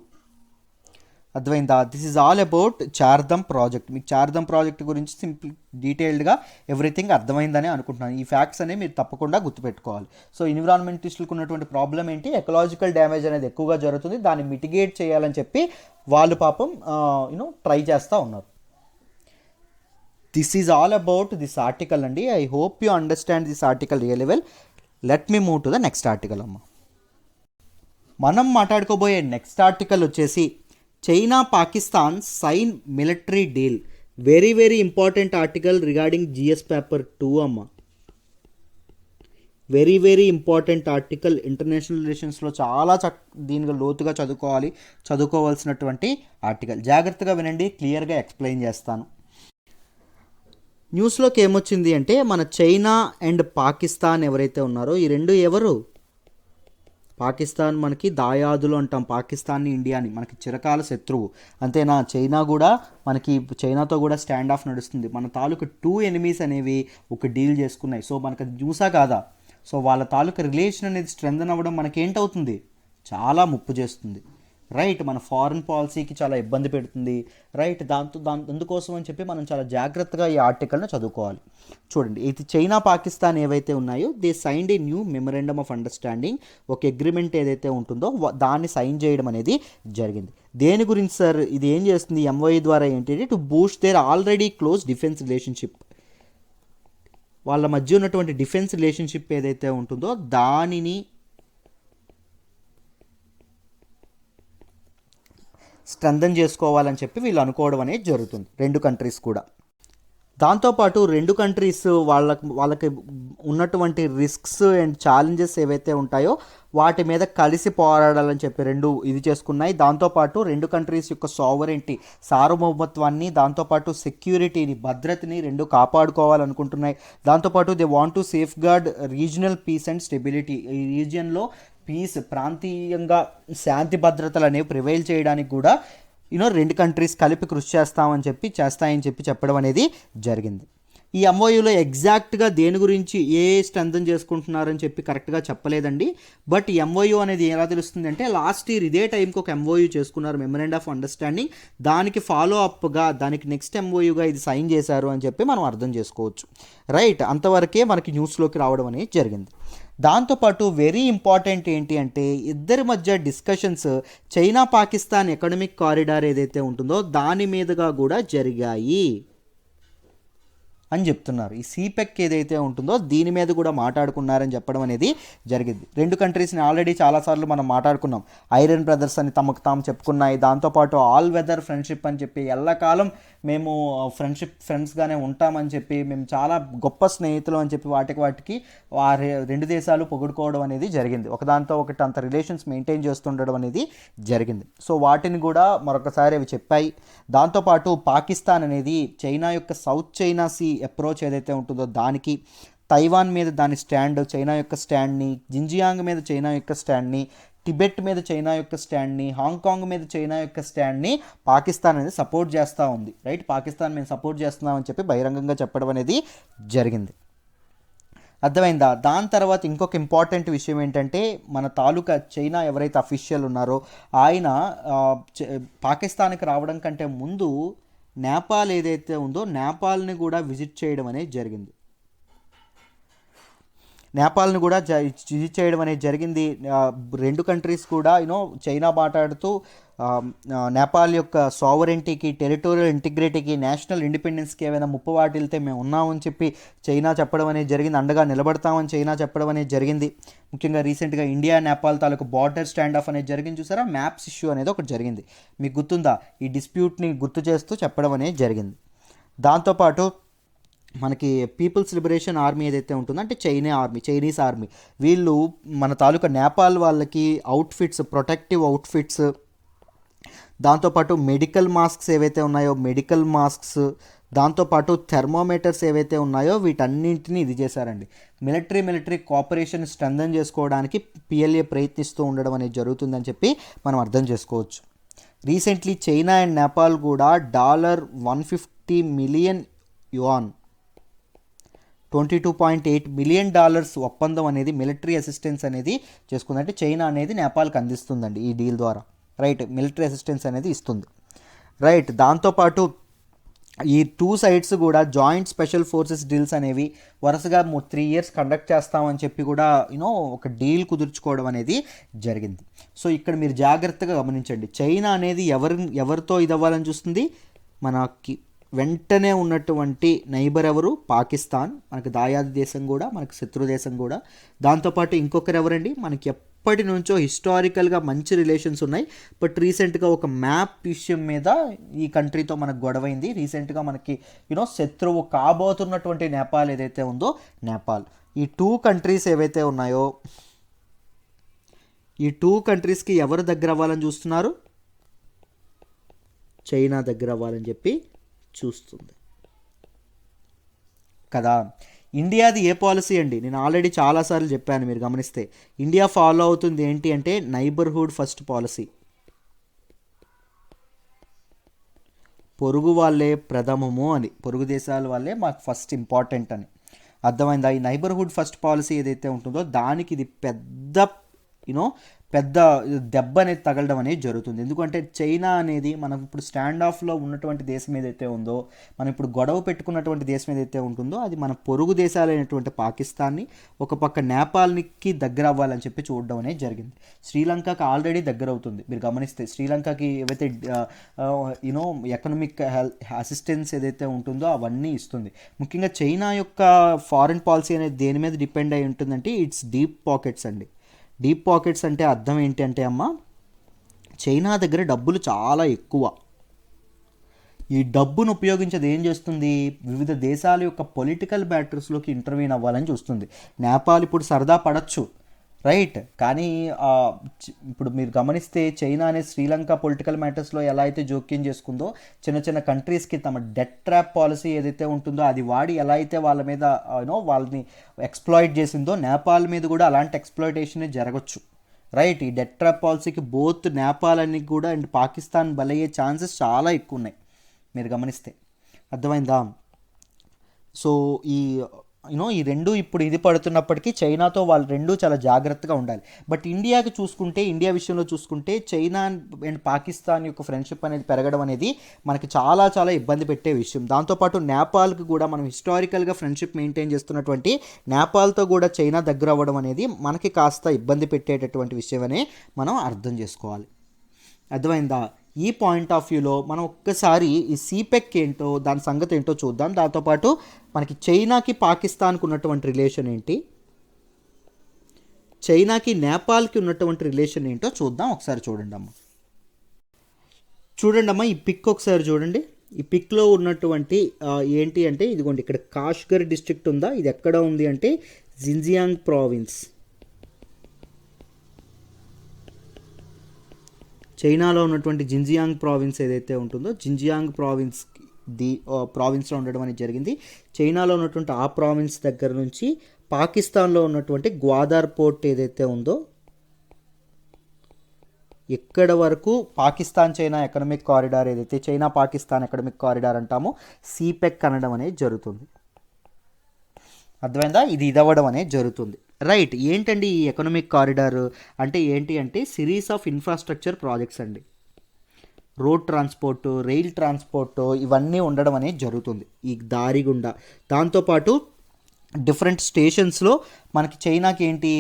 అర్థమైందా? This is all about Chardham project. మీకు చార్ధమ్ ప్రాజెక్ట్ గురించి సింపుల్ డీటెయిల్డ్గా ఎవ్రీథింగ్ అర్థమైందని అనుకుంటున్నాను. ఈ ఫ్యాక్ట్స్ అనేవి మీరు తప్పకుండా గుర్తుపెట్టుకోవాలి. సో ఎన్విరాన్మెంటిస్టులకు ఉన్నటువంటి ప్రాబ్లం ఏంటి? ఎకలాజికల్ డ్యామేజ్ అనేది ఎక్కువగా జరుగుతుంది, దాన్ని మిటిగేట్ చేయాలని చెప్పి వాళ్ళు పాపం ట్రై చేస్తూ ఉన్నారు. This is all about this article అండి. I hope you understand this article really well. Let me move to the next article అమ్మ. మనం మాట్లాడుకోబోయే నెక్స్ట్ ఆర్టికల్ వచ్చేసి China Pakistan sign military deal. Very very important article regarding GS paper 2 అమ్మ. Very very important article. International రిలేషన్స్లో చాలా దీనిగా లోతుగా చదువుకోవాల్సినటువంటి article. జాగ్రత్తగా వినండి, క్లియర్గా ఎక్స్ప్లెయిన్ చేస్తాను. న్యూస్లోకి ఏమొచ్చింది అంటే మన చైనా అండ్ పాకిస్తాన్ ఎవరైతే ఉన్నారో ఈ రెండు ఎవరు? పాకిస్తాన్ మనకి దాయాదులు అంటాం, పాకిస్తాన్ని ఇండియాని మనకి చిరకాల శత్రువు. అంతేనా? చైనా కూడా మనకి చైనాతో కూడా స్టాండ్ ఆఫ్ నడుస్తుంది. మన తాలూకు 2 ఎనిమీస్ అనేవి ఒక డీల్ చేసుకున్నాయి. సో మనకు అది న్యూసా కాదా? సో వాళ్ళ తాలూకు రిలేషన్ అనేది స్ట్రెంథన్ అవ్వడం మనకేంటవుతుంది? చాలా ముప్పు చేస్తుంది. రైట్, మన ఫారిన్ పాలసీకి చాలా ఇబ్బంది పెడుతుంది. రైట్, అందుకోసం అని చెప్పి మనం చాలా జాగ్రత్తగా ఈ ఆర్టికల్ని చదువుకోవాలి. చూడండి, ఇది చైనా పాకిస్తాన్ ఏవైతే ఉన్నాయో they signed a new memorandum of understanding. ఒక అగ్రిమెంట్ ఏదైతే ఉంటుందో దాన్ని సైన్ చేయడం అనేది జరిగింది. దేని గురించి సార్? ఇది ఏం చేస్తుంది ఎంఓఈ ద్వారా? ఏంటంటే to boost their already close defence relationship. వాళ్ళ మధ్య ఉన్నటువంటి డిఫెన్స్ రిలేషన్షిప్ ఏదైతే ఉంటుందో దానిని స్ట్రెంథన్ చేసుకోవాలని చెప్పి వీళ్ళు అనుకోవడం అనేది జరుగుతుంది, రెండు కంట్రీస్ కూడా. దాంతోపాటు రెండు కంట్రీస్ వాళ్ళకి ఉన్నటువంటి రిస్క్స్ అండ్ ఛాలెంజెస్ ఏవైతే ఉంటాయో వాటి మీద కలిసి పోరాడాలని చెప్పి రెండు ఇది చేసుకున్నాయి. దాంతోపాటు రెండు కంట్రీస్ యొక్క సావరెంటీ, సార్వభౌమత్వాన్ని, దాంతోపాటు సెక్యూరిటీని, భద్రతని రెండు కాపాడుకోవాలనుకుంటున్నాయి. దాంతోపాటు they want to safeguard regional peace and stability. ఈ రీజియన్లో పీస్, ప్రాంతీయంగా శాంతి భద్రతలు అనేవి ప్రివైల్ చేయడానికి కూడా రెండు కంట్రీస్ కలిపి కృషి చేస్తాయని చెప్పి చెప్పడం అనేది జరిగింది. ఈ ఎంఓయూలో ఎగ్జాక్ట్గా దేని గురించి స్ట్రెంథన్ చేసుకుంటున్నారని చెప్పి కరెక్ట్గా చెప్పలేదండి. బట్ ఎంఓయూ అనేది ఎలా తెలుస్తుంది అంటే లాస్ట్ ఇయర్ ఇదే టైంకి ఒక ఎంఓయూ చేసుకున్నారు, మెమరాండం ఆఫ్ అండర్స్టాండింగ్. దానికి ఫాలో అప్గా దానికి నెక్స్ట్ ఎంఓయూగా ఇది సైన్ చేశారు అని చెప్పి మనం అర్థం చేసుకోవచ్చు. రైట్, అంతవరకే మనకి న్యూస్లోకి రావడం అనేది జరిగింది. దాంతోపాటు వెరీ ఇంపార్టెంట్ ఏంటి అంటే ఇద్దరి మధ్య discussions China Pakistan economic corridor ఏదైతే ఉంటుందో దాని మీదుగా కూడా జరిగాయి అని చెప్తున్నారు. ఈ సిపెక్ ఏదైతే ఉంటుందో దీని మీద కూడా మాట్లాడుకున్నారని చెప్పడం అనేది జరిగింది. రెండు కంట్రీస్ని ఆల్రెడీ చాలాసార్లు మనం మాట్లాడుకున్నాం. ఐరన్ బ్రదర్స్ అని తమకు తాము చెప్పుకున్నాయి. దాంతోపాటు ఆల్ వెదర్ ఫ్రెండ్షిప్ అని చెప్పి ఎల్లకాలం మేము ఫ్రెండ్స్గానే ఉంటామని చెప్పి, మేము చాలా గొప్ప స్నేహితులు అని చెప్పి వాటికి రెండు దేశాలు పొగుడుకోవడం అనేది జరిగింది. ఒకదాంతో ఒకటి అంత రిలేషన్స్ మెయింటైన్ చేస్తుండడం అనేది జరిగింది. సో వాటిని కూడా మరొకసారి అవి చెప్పాయి. దాంతోపాటు పాకిస్తాన్ అనేది చైనా యొక్క సౌత్ చైనా సీ అప్రోచ్ ఏదైతే ఉంటుందో దానికి, తైవాన్ మీద దాని స్టాండ్, చైనా యొక్క స్టాండ్ని, జింజియాంగ్ మీద చైనా యొక్క స్టాండ్ని, టిబెట్ మీద చైనా యొక్క స్టాండ్ని, హాంకాంగ్ మీద చైనా యొక్క స్టాండ్ని పాకిస్తాన్ అనేది సపోర్ట్ చేస్తూ ఉంది. రైట్, పాకిస్తాన్ మేము సపోర్ట్ చేస్తున్నామని చెప్పి బహిరంగంగా చెప్పడం అనేది జరిగింది. అర్థమైందా? దాని తర్వాత ఇంకొక ఇంపార్టెంట్ విషయం ఏంటంటే మన తాలూకా చైనా ఎవరైతే అఫీషియల్ ఉన్నారో ఆయన పాకిస్తాన్కి రావడం కంటే ముందు నేపాల్ ఏదైతే ఉందో నేపాల్ని కూడా విజిట్ చేయడం అనేది జరిగింది. నేపాల్ని కూడా ఇది చేయడం అనేది జరిగింది. రెండు కంట్రీస్ కూడా చైనా మాట్లాడుతూ నేపాల్ యొక్క సావరెంటీకి, టెరిటోరియల్ ఇంటిగ్రిటీకి, నేషనల్ ఇండిపెండెన్స్కి ఏమైనా ముప్పు వాటిల్తే మేము ఉన్నామని చెప్పి చైనా చెప్పడం అనేది జరిగింది. అండగా నిలబడతామని చైనా చెప్పడం అనేది జరిగింది. ముఖ్యంగా రీసెంట్గా ఇండియా నేపాల్ తాలూకు బార్డర్ స్టాండ్ ఆఫ్ అనేది జరిగింది చూసారా, మ్యాప్స్ ఇష్యూ అనేది ఒకటి జరిగింది. మీకు గుర్తుందా? ఈ డిస్ప్యూట్ని గుర్తు చేస్తూ చెప్పడం అనేది జరిగింది. దాంతోపాటు మనకి పీపుల్స్ లిబరేషన్ ఆర్మీ ఏదైతే ఉంటుందో, అంటే చైనీస్ ఆర్మీ, వీళ్ళు మన తాలూకా నేపాల్ వాళ్ళకి అవుట్ఫిట్స్, ప్రొటెక్టివ్ అవుట్ఫిట్స్, దాంతోపాటు మెడికల్ మాస్క్స్ ఏవైతే ఉన్నాయో మెడికల్ మాస్క్స్, దాంతోపాటు థెర్మోమీటర్స్ ఏవైతే ఉన్నాయో వీటన్నింటినీ ఇది చేశారండి. మిలిటరీ కోఆపరేషన్ స్ట్రెంథన్ చేసుకోవడానికి పిఎల్ఏ ప్రయత్నిస్తూ ఉండడం అనేది జరుగుతుందని చెప్పి మనం అర్థం చేసుకోవచ్చు. రీసెంట్లీ చైనా అండ్ నేపాల్ కూడా $150 మిలియన్ యువాన్, $22.8 మిలియన్ ఒప్పందం అనేది మిలిటరీ అసిస్టెన్స్ అనేది చేసుకుంది. అంటే చైనా అనేది నేపాల్కి అందిస్తుందండి ఈ డీల్ ద్వారా. రైట్, మిలిటరీ అసిస్టెన్స్ అనేది ఇస్తుంది. రైట్, దాంతోపాటు ఈ 2 సైడ్స్ కూడా జాయింట్ స్పెషల్ ఫోర్సెస్ డీల్స్ అనేవి వరుసగా 3 years కండక్ట్ చేస్తామని చెప్పి కూడా ఒక డీల్ కుదుర్చుకోవడం అనేది జరిగింది. సో ఇక్కడ మీరు జాగ్రత్తగా గమనించండి, చైనా అనేది ఎవరితో ఇది అవ్వాలని చూస్తుంది? మనకి వెంటనే ఉన్నటువంటి నైబర్ ఎవరు? పాకిస్తాన్, మనకు దాయాది దేశం కూడా, మనకు శత్రు దేశం కూడా. దాంతోపాటు ఇంకొకరు ఎవరండి? మనకి ఎప్పటి నుంచో హిస్టారికల్గా మంచి రిలేషన్స్ ఉన్నాయి. బట్ రీసెంట్గా ఒక మ్యాప్ విషయం మీద ఈ కంట్రీతో మనకు గొడవైంది. రీసెంట్గా మనకి శత్రువు కాబోతున్నటువంటి నేపాల్ ఏదైతే ఉందో, నేపాల్. ఈ 2 కంట్రీస్ ఏవైతే ఉన్నాయో, ఈ 2 కంట్రీస్కి ఎవరు దగ్గర అవ్వాలని చూస్తున్నారు? చైనా దగ్గర అవ్వాలని చెప్పి చూస్తుంది కదా. ఇండియాది ఏ పాలసీ అండి? నేను ఆల్రెడీ చాలాసార్లు చెప్పాను, మీరు గమనిస్తే ఇండియా ఫాలో అవుతుంది ఏంటి అంటే నైబర్హుడ్ ఫస్ట్ పాలసీ. పొరుగు వాళ్ళే ప్రథమము అని, పొరుగు దేశాల వాళ్ళే మాకు ఫస్ట్ ఇంపార్టెంట్ అని. అర్థమైందా? ఈ నైబర్హుడ్ ఫస్ట్ పాలసీ ఏదైతే ఉంటుందో దానికి ఇది పెద్ద దెబ్బ అనేది తగలడం అనేది జరుగుతుంది. ఎందుకంటే చైనా అనేది మనం ఇప్పుడు స్టాండ్ ఆఫ్లో ఉన్నటువంటి దేశం ఏదైతే ఉందో, మనం ఇప్పుడు గొడవ పెట్టుకున్నటువంటి దేశం ఏదైతే ఉంటుందో, అది మన పొరుగు దేశాలైనటువంటి పాకిస్తాన్ని, ఒక పక్క నేపాల్కి దగ్గర అవ్వాలని చెప్పి చూడడం అనేది జరిగింది. శ్రీలంకకి ఆల్రెడీ దగ్గర అవుతుంది. మీరు గమనిస్తే శ్రీలంకకి ఏవైతే ఎకనామిక్ అసిస్టెన్స్ ఏదైతే ఉంటుందో అవన్నీ ఇస్తుంది. ముఖ్యంగా చైనా యొక్క ఫారిన్ పాలసీ అనేది దేని మీద డిపెండ్ అయి ఉంటుందంటే ఇట్స్ డీప్ పాకెట్స్ అండి. డీప్ పాకెట్స్ అంటే అర్థం ఏంటి అంటే చైనా దగ్గర డబ్బులు చాలా ఎక్కువ. ఈ డబ్బును ఉపయోగించేది ఏం చేస్తుంది? వివిధ దేశాల యొక్క పొలిటికల్ మ్యాటర్స్లోకి ఇంటర్వ్యూన్ అవ్వాలని చూస్తుంది. నేపాల్ ఇప్పుడు సరదా పడచ్చు, రైట్, కానీ ఇప్పుడు మీరు గమనిస్తే చైనా అనే శ్రీలంక పొలిటికల్ మ్యాటర్స్లో ఎలా అయితే జోక్యం చేసుకుందో, చిన్న కంట్రీస్కి తమ డెట్ ట్రాప్ పాలసీ ఏదైతే ఉంటుందో అది వాడి ఎలా అయితే వాళ్ళ మీద వాళ్ళని ఎక్స్ప్లాయిట్ చేసిందో, నేపాల్ మీద కూడా అలాంటి ఎక్స్ప్లాయిటేషన్ జరగచ్చు. రైట్, ఈ డెట్ ట్రాప్ పాలసీకి బోత్ నేపాల్ అని కూడా అండ్ పాకిస్తాన్ బలయ్యే ఛాన్సెస్ చాలా ఎక్కువ ఉన్నాయి, మీరు గమనిస్తే. అర్థమైందా? సో ఈ రెండు ఇప్పుడు ఇది పడుతున్నప్పటికీ చైనాతో వాళ్ళు రెండు చాలా జాగ్రత్తగా ఉండాలి. బట్ ఇండియా విషయంలో చూసుకుంటే చైనా అండ్ పాకిస్తాన్ యొక్క ఫ్రెండ్షిప్ అనేది పెరగడం అనేది మనకి చాలా చాలా ఇబ్బంది పెట్టే విషయం. దాంతోపాటు నేపాల్కి కూడా మనం హిస్టారికల్గా ఫ్రెండ్షిప్ మెయింటైన్ చేస్తున్నటువంటి నేపాల్తో కూడా చైనా దగ్గర అవ్వడం అనేది మనకి కాస్త ఇబ్బంది పెట్టేటటువంటి విషయమనే మనం అర్థం చేసుకోవాలి. అర్థమైందా? ఈ పాయింట్ ఆఫ్ వ్యూలో మనం ఒక్కసారి ఈ సిపెక్ ఏంటో, దాని సంగతి ఏంటో చూద్దాం. దాంతోపాటు మనకి చైనాకి పాకిస్తాన్కి ఉన్నటువంటి రిలేషన్ ఏంటి, చైనాకి నేపాల్కి ఉన్నటువంటి రిలేషన్ ఏంటో చూద్దాం. ఒకసారి చూడండి అమ్మా, ఈ పిక్ ఒకసారి చూడండి. ఈ పిక్లో ఉన్నటువంటి ఏంటి అంటే ఇదిగోండి, ఇక్కడ కాష్గర్ డిస్ట్రిక్ట్ ఉందా, ఇది ఎక్కడ ఉంది అంటే జిన్జియాంగ్ ప్రావిన్స్, చైనాలో ఉన్నటువంటి జిన్జియాంగ్ ప్రావిన్స్ ఏదైతే ఉంటుందో జిన్జియాంగ్ ప్రావిన్స్లో ఉండడం అనేది జరిగింది. చైనాలో ఉన్నటువంటి ఆ ప్రావిన్స్ దగ్గర నుంచి పాకిస్తాన్లో ఉన్నటువంటి గ్వాదార్ పోర్ట్ ఏదైతే ఉందో ఇక్కడ వరకు పాకిస్తాన్ చైనా ఎకనామిక్ కారిడార్ ఏదైతే చైనా పాకిస్తాన్ ఎకనామిక్ కారిడార్ అంటామో సిపెక్ అనడం అనేది జరుగుతుంది. అర్థమైందా? ఇది అవ్వడం అనేది జరుగుతుంది. రైట్, ఏంటండి ఈ ఎకనామిక్ కారిడార్ అంటే ఏంటి అంటే సిరీస్ ఆఫ్ ఇన్ఫ్రాస్ట్రక్చర్ ప్రాజెక్ట్స్ అండి. రోడ్ ట్రాన్స్పోర్టు, రైల్ ట్రాన్స్పోర్టు ఇవన్నీ ఉండడం అనేది జరుగుతుంది ఈ దారి గుండా. దాంతోపాటు డిఫరెంట్ స్టేషన్స్లో మనకి చైనాకి ఏంటి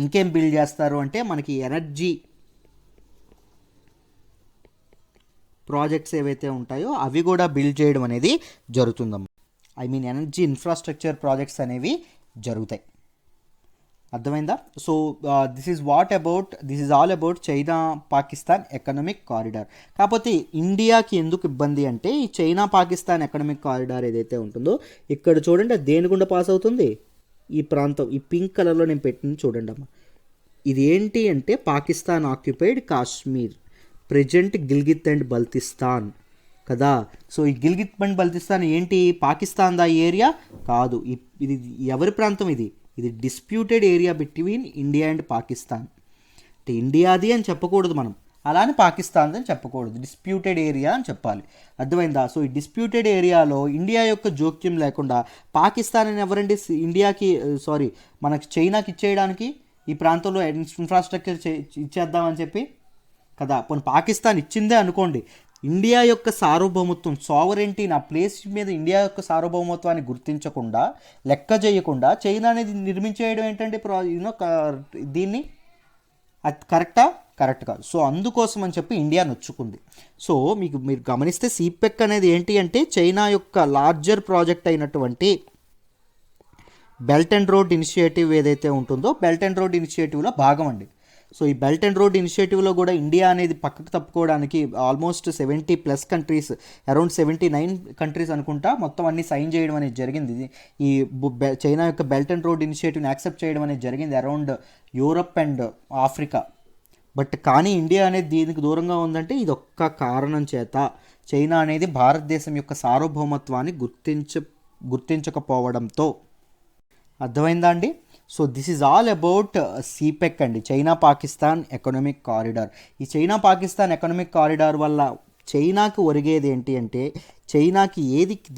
ఇంకేం బిల్డ్ చేస్తారు అంటే మనకి ఎనర్జీ ప్రాజెక్ట్స్ ఏవైతే ఉంటాయో అవి కూడా బిల్డ్ చేయడం అనేది జరుగుతుందమ్మా. I mean energy infrastructure projects అనేవి జరుగుతాయి. అర్థమైందా? So this is all about China Pakistan economic corridor. కాకపోతే ఇండియాకి ఎందుకు ఇబ్బంది అంటే ఈ చైనా పాకిస్తాన్ ఎకనామిక్ కారిడార్ ఏదైతే ఉంటుందో ఇక్కడ చూడండి అది దేని గుండా పాస్ అవుతుంది, ఈ ప్రాంతం ఈ పింక్ కలర్లో నేను పెట్టింది చూడండి అమ్మ. ఇది ఏంటి అంటే Pakistan occupied Kashmir, present Gilgit and Baltistan కదా. సో ఈ గిల్గిత్ అండ్ బల్తిస్తాన్ ఏంటి, పాకిస్తాన్ దా ఏరియా కాదు. ఇది ఎవరి ప్రాంతం, ఇది disputed area between India and Pakistan. అంటే ఇండియాది అని చెప్పకూడదు మనం, అలానే పాకిస్తాన్ అని చెప్పకూడదు, డిస్ప్యూటెడ్ ఏరియా అని చెప్పాలి. అర్థమైందా? సో ఈ డిస్ప్యూటెడ్ ఏరియాలో ఇండియా యొక్క జోక్యం లేకుండా పాకిస్తాన్ అని ఎవరండి మనకి చైనాకి ఇచ్చేయడానికి ఈ ప్రాంతంలో ఇన్ఫ్రాస్ట్రక్చర్ ఇచ్చేద్దామని చెప్పి కదా. పోనీ పాకిస్తాన్ ఇచ్చిందే అనుకోండి, ఇండియా యొక్క సార్వభౌమత్వం సావరెంటీ నా ప్లేస్ మీద ఇండియా యొక్క సార్వభౌమత్వాన్ని గుర్తించకుండా లెక్క చేయకుండా చైనా అనేది నిర్మించేయడం ఏంటంటే దీన్ని అది కరెక్ట్ కాదు. సో అందుకోసం అని చెప్పి ఇండియా నొచ్చుకుంది. సో మీరు గమనిస్తే సిపెక్ అనేది ఏంటి అంటే చైనా యొక్క లార్జర్ ప్రాజెక్ట్ అయినటువంటి బెల్ట్ అండ్ రోడ్ ఇనిషియేటివ్ ఏదైతే ఉంటుందో బెల్ట్ అండ్ రోడ్ ఇనిషియేటివ్లో భాగం అండి. సో ఈ బెల్ట్ అండ్ రోడ్ ఇనిషియేటివ్లో కూడా ఇండియా అనేది పక్కకు తప్పుకోవడానికి ఆల్మోస్ట్ 70+ కంట్రీస్, అరౌండ్ 79 కంట్రీస్ అనుకుంటా మొత్తం అన్ని సైన్ చేయడం అనేది జరిగింది. ఈ చైనా యొక్క బెల్ట్ అండ్ రోడ్ ఇనిషియేటివ్ని యాక్సెప్ట్ చేయడం అనేది జరిగింది around Europe and Africa. But కానీ ఇండియా అనేది దీనికి దూరంగా ఉందంటే ఇది ఒక్క కారణం చేత, చైనా అనేది భారతదేశం యొక్క సార్వభౌమత్వాన్ని గుర్తించకపోవడంతో. అర్థమైందా అండి? So this is all about CPEC అండి, చైనా పాకిస్తాన్ ఎకనామిక్ కారిడార్. ఈ చైనా పాకిస్తాన్ ఎకనామిక్ కారిడార్ వల్ల చైనాకు ఒరిగేది ఏంటి అంటే, చైనాకి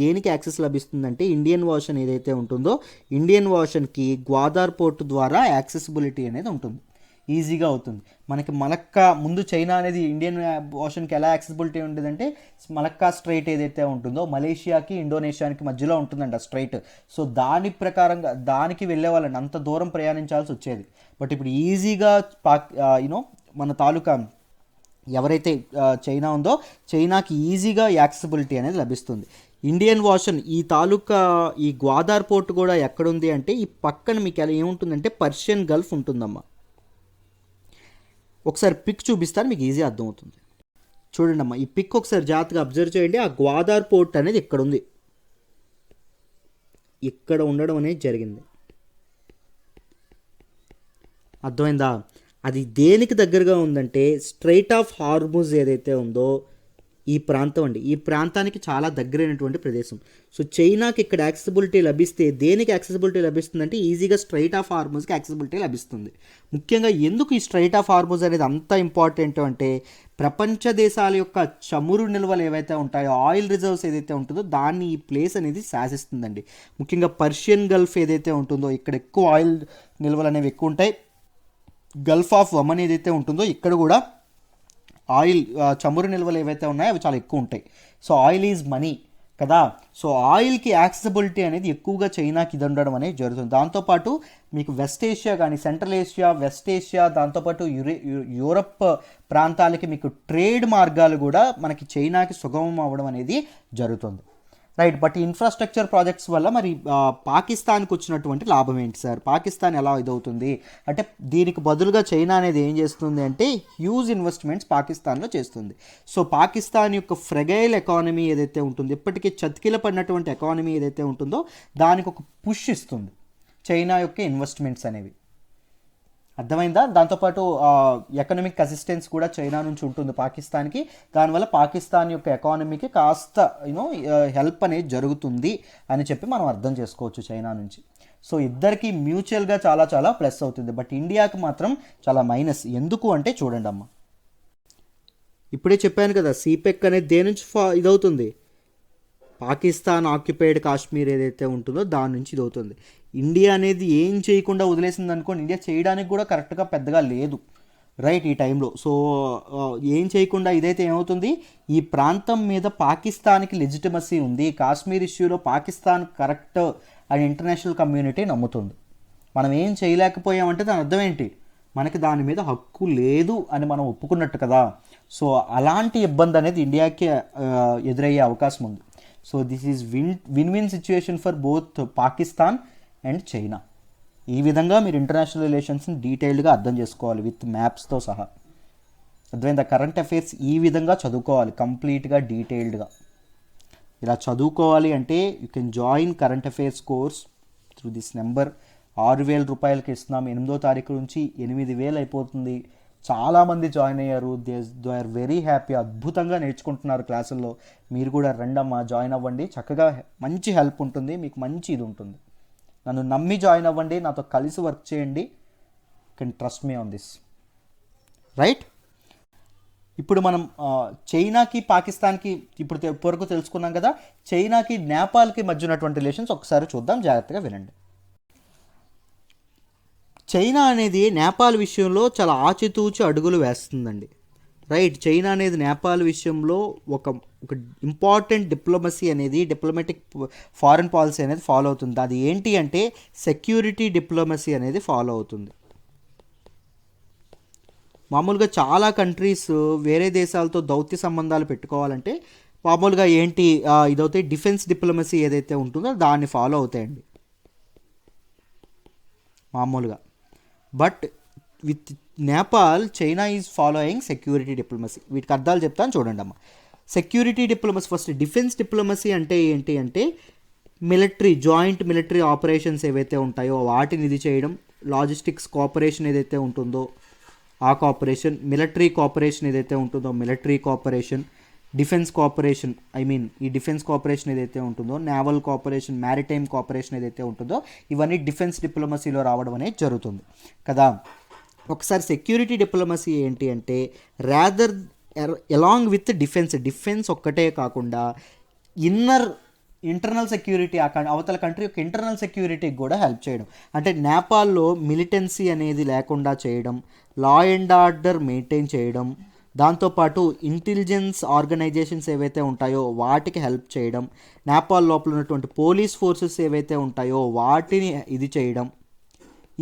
దేనికి యాక్సెస్ లభిస్తుందంటే ఇండియన్ ఓషన్ ఏదైతే ఉంటుందో ఇండియన్ ఓషన్కి గ్వాదార్ పోర్ట్ ద్వారా యాక్సెసిబిలిటీ అనేది ఉంటుంది, ఈజీగా అవుతుంది. మనకి మలక్కా ముందు చైనా అనేది ఇండియన్ ఓషన్కి ఎలా యాక్సెసిబిలిటీ ఉండేదంటే మలక్కా స్ట్రైట్ ఏదైతే ఉంటుందో మలేషియాకి ఇండోనేషియాకి మధ్యలో ఉంటుందండి ఆ స్ట్రైట్. సో దాని ప్రకారంగా దానికి వెళ్ళే వాళ్ళని అంత దూరం ప్రయాణించాల్సి వచ్చేది. బట్ ఇప్పుడు ఈజీగా మన తాలూకా ఎవరైతే చైనా ఉందో చైనాకి ఈజీగా యాక్సెసిబిలిటీ అనేది లభిస్తుంది. ఇండియన్ ఓషన్ ఈ తాలూకా ఈ గ్వాదార్ పోర్ట్ కూడా ఎక్కడుంది అంటే ఈ పక్కన మీకు ఎలా ఏముంటుందంటే పర్షియన్ గల్ఫ్ ఉంటుందమ్మా. ఒకసారి పిక్ చూపిస్తాను మీకు ఈజీ అర్థమవుతుంది. చూడండి అమ్మా, ఈ పిక్ ఒకసారి జాగ్రత్తగా అబ్జర్వ్ చేయండి. ఆ గ్వాదార్ పోర్ట్ అనేది ఇక్కడ ఉంది, ఇక్కడ ఉండడం అనేది జరిగింది. అర్థమైందా? అది దేనికి దగ్గరగా ఉందంటే స్ట్రైట్ ఆఫ్ హార్ముజ్ ఏదైతే ఉందో ఈ ప్రాంతం అండి, ఈ ప్రాంతానికి చాలా దగ్గరైనటువంటి ప్రదేశం. సో చైనాకి ఇక్కడ యాక్సెసిబిలిటీ లభిస్తే దేనికి యాక్సెసిబిలిటీ లభిస్తుందంటే ఈజీగా స్ట్రైట్ ఆఫ్ హార్ముజ్కి యాక్సెసిబిలిటీ లభిస్తుంది. ముఖ్యంగా ఎందుకు ఈ స్ట్రైట్ ఆఫ్ హార్ముజ్ అనేది అంత ఇంపార్టెంట్ అంటే ప్రపంచ దేశాల యొక్క చమురు నిల్వలు ఏవైతే ఉంటాయో ఆయిల్ రిజర్వ్స్ ఏదైతే ఉంటుందో దాన్ని ఈ ప్లేస్ అనేది శాసిస్తుందండి. ముఖ్యంగా పర్షియన్ గల్ఫ్ ఏదైతే ఉంటుందో ఇక్కడ ఎక్కువ ఆయిల్ నిల్వలు అనేవి ఎక్కువ ఉంటాయి. గల్ఫ్ ఆఫ్ ఒమన్ ఏదైతే ఉంటుందో ఇక్కడ కూడా ఆయిల్ చమురు నిల్వలు ఏవైతే ఉన్నాయో అవి చాలా ఎక్కువ ఉంటాయి. సో ఆయిల్ ఈజ్ మనీ కదా. సో ఆయిల్కి యాక్సెసిబిలిటీ అనేది ఎక్కువగా చైనాకి ఇది ఉండడం అనేది జరుగుతుంది. దాంతోపాటు మీకు వెస్ట్ ఏషియా కానీ సెంట్రల్ ఏషియా, వెస్ట్ ఏషియా, దాంతోపాటు యూరప్ ప్రాంతాలకి మీకు ట్రేడ్ మార్గాలు కూడా మనకి చైనాకి సుగమం అవ్వడం అనేది జరుగుతుంది. రైట్. బట్ ఇన్ఫ్రాస్ట్రక్చర్ ప్రాజెక్ట్స్ వల్ల మరి పాకిస్తాన్కి వచ్చినటువంటి లాభం ఏంటి సార్, పాకిస్తాన్ ఎలా ఇదవుతుంది అంటే దీనికి బదులుగా చైనా అనేది ఏం చేస్తుంది అంటే హ్యూజ్ ఇన్వెస్ట్మెంట్స్ పాకిస్తాన్లో చేస్తుంది. సో పాకిస్తాన్ యొక్క ఫ్రెగైల్ ఎకానమీ ఏదైతే ఉంటుందో ఇప్పటికీ చతికిల పడినటువంటి ఎకానమీ ఏదైతే ఉంటుందో దానికి ఒక పుష్ ఇస్తుంది చైనా యొక్క ఇన్వెస్ట్మెంట్స్ అనేవి. అర్థమైందా? దాంతోపాటు ఎకనామిక్ అసిస్టెన్స్ కూడా చైనా నుంచి ఉంటుంది పాకిస్తాన్కి. దానివల్ల పాకిస్తాన్ యొక్క ఎకానమీకి కాస్త హెల్ప్ అనేది జరుగుతుంది అని చెప్పి మనం అర్థం చేసుకోవచ్చు చైనా నుంచి. సో ఇద్దరికి మ్యూచువల్గా చాలా చాలా ప్లస్ అవుతుంది. బట్ ఇండియాకి మాత్రం చాలా మైనస్. ఎందుకు అంటే చూడండి అమ్మ, ఇప్పుడే చెప్పాను కదా సిపెక్ అనేది దేని నుంచి ఇదవుతుంది, పాకిస్తాన్ ఆక్యుపైడ్ కాశ్మీర్ ఏదైతే ఉంటుందో దాని నుంచి ఇది అవుతుంది. ఇండియా అనేది ఏం చేయకుండా వదిలేసింది అనుకోండి, ఇండియా చేయడానికి కూడా కరెక్ట్గా పెద్దగా లేదు. రైట్ ఈ టైంలో. సో ఏం చేయకుండా ఇదైతే ఏమవుతుంది, ఈ ప్రాంతం మీద పాకిస్తాన్కి లెజిటిమసీ ఉంది, కాశ్మీర్ ఇష్యూలో పాకిస్తాన్ కరెక్ట్ అని ఇంటర్నేషనల్ కమ్యూనిటీ నమ్ముతుంది. మనం ఏం చేయలేకపోయామంటే దాని అర్థం ఏంటి, మనకి దాని మీద హక్కు లేదు అని మనం ఒప్పుకున్నట్టు కదా. సో అలాంటి ఇబ్బంది అనేది ఇండియాకి ఎదురయ్యే అవకాశం ఉంది. So this is win win situation for both Pakistan and China. ఈ విధంగా మీరు ఇంటర్నేషనల్ రిలేషన్స్ని డీటెయిల్డ్గా అర్థం చేసుకోవాలి విత్ మ్యాప్స్తో సహా. అర్థమైందా? కరెంట్ అఫైర్స్ ఈ విధంగా చదువుకోవాలి కంప్లీట్గా డీటెయిల్డ్గా. ఇలా చదువుకోవాలి అంటే you can join current affairs course through this number. 6,000 రూపాయలకి ఇస్తున్నాం. 8వ తారీఖు నుంచి 8,000 అయిపోతుంది. చాలామంది జాయిన్ అయ్యారు. They are very happy. అద్భుతంగా నేర్చుకుంటున్నారు క్లాసుల్లో. మీరు కూడా రండమ్మా, జాయిన్ అవ్వండి. చక్కగా మంచి హెల్ప్ ఉంటుంది, మీకు మంచి ఇది ఉంటుంది. నన్ను నమ్మి జాయిన్ అవ్వండి, నాతో కలిసి వర్క్ చేయండి. Can trust me on this. Right. ఇప్పుడు మనం చైనాకి పాకిస్తాన్కి ఇప్పుడు వరకు తెలుసుకున్నాం కదా. చైనాకి నేపాల్కి మధ్య ఉన్నటువంటి రిలేషన్స్ ఒకసారి చూద్దాం, జాగ్రత్తగా వినండి. చైనా అనేది నేపాల్ విషయంలో చాలా ఆచితూచి అడుగులు వేస్తుందండి. రైట్. చైనా అనేది నేపాల్ విషయంలో ఒక ఇంపార్టెంట్ డిప్లొమసీ అనేది, డిప్లొమాటిక్ ఫారెన్ పాలసీ అనేది ఫాలో అవుతుంది. అది ఏంటి అంటే సెక్యూరిటీ డిప్లొమసీ అనేది ఫాలో అవుతుంది. మామూలుగా చాలా కంట్రీస్ వేరే దేశాలతో దౌత్య సంబంధాలు పెట్టుకోవాలంటే మామూలుగా ఏంటి ఇదవుతాయి, డిఫెన్స్ డిప్లొమసీ ఏదైతే ఉంటుందో దాన్ని ఫాలో అవుతాయండి మామూలుగా. But with Nepal China is following security diplomacy. వీటికి అర్థాలు చెప్తాను చూడండి అమ్మ. Security diplomacy first. Defence diplomacy అంటే ఏంటి అంటే మిలిటరీ, జాయింట్ మిలిటరీ ఆపరేషన్స్ ఏవైతే ఉంటాయో వాటిని ఇది చేయడం, లాజిస్టిక్స్ కోఆపరేషన్ ఏదైతే ఉంటుందో ఆ కోఆపరేషన్, మిలిటరీ కోఆపరేషన్ ఏదైతే ఉంటుందో మిలిటరీ కోఆపరేషన్, డిఫెన్స్ కోఆపరేషన్ ఈ డిఫెన్స్ కోఆపరేషన్ ఏదైతే ఉంటుందో, నేవల్ కోఆపరేషన్, మ్యారిటైమ్ కోఆపరేషన్ ఏదైతే ఉంటుందో ఇవన్నీ డిఫెన్స్ డిప్లొమసీలో రావడం అనేది జరుగుతుంది కదా. ఒకసారి సెక్యూరిటీ డిప్లొమసీ ఏంటి అంటే రాదర్ అలాంగ్ విత్ డిఫెన్స్ ఒక్కటే కాకుండా ఇంటర్నల్ సెక్యూరిటీ, అవతల కంట్రీ యొక్క ఇంటర్నల్ సెక్యూరిటీకి కూడా హెల్ప్ చేయడం. అంటే నేపాల్లో మిలిటెన్సీ అనేది లేకుండా చేయడం, లా అండ్ ఆర్డర్ మెయింటైన్ చేయడం, దాంతోపాటు ఇంటెలిజెన్స్ ఆర్గనైజేషన్స్ ఏవైతే ఉంటాయో వాటికి హెల్ప్ చేయడం, నేపాల్ లోపల ఉన్నటువంటి పోలీస్ ఫోర్సెస్ ఏవైతే ఉంటాయో వాటిని ఇది చేయడం,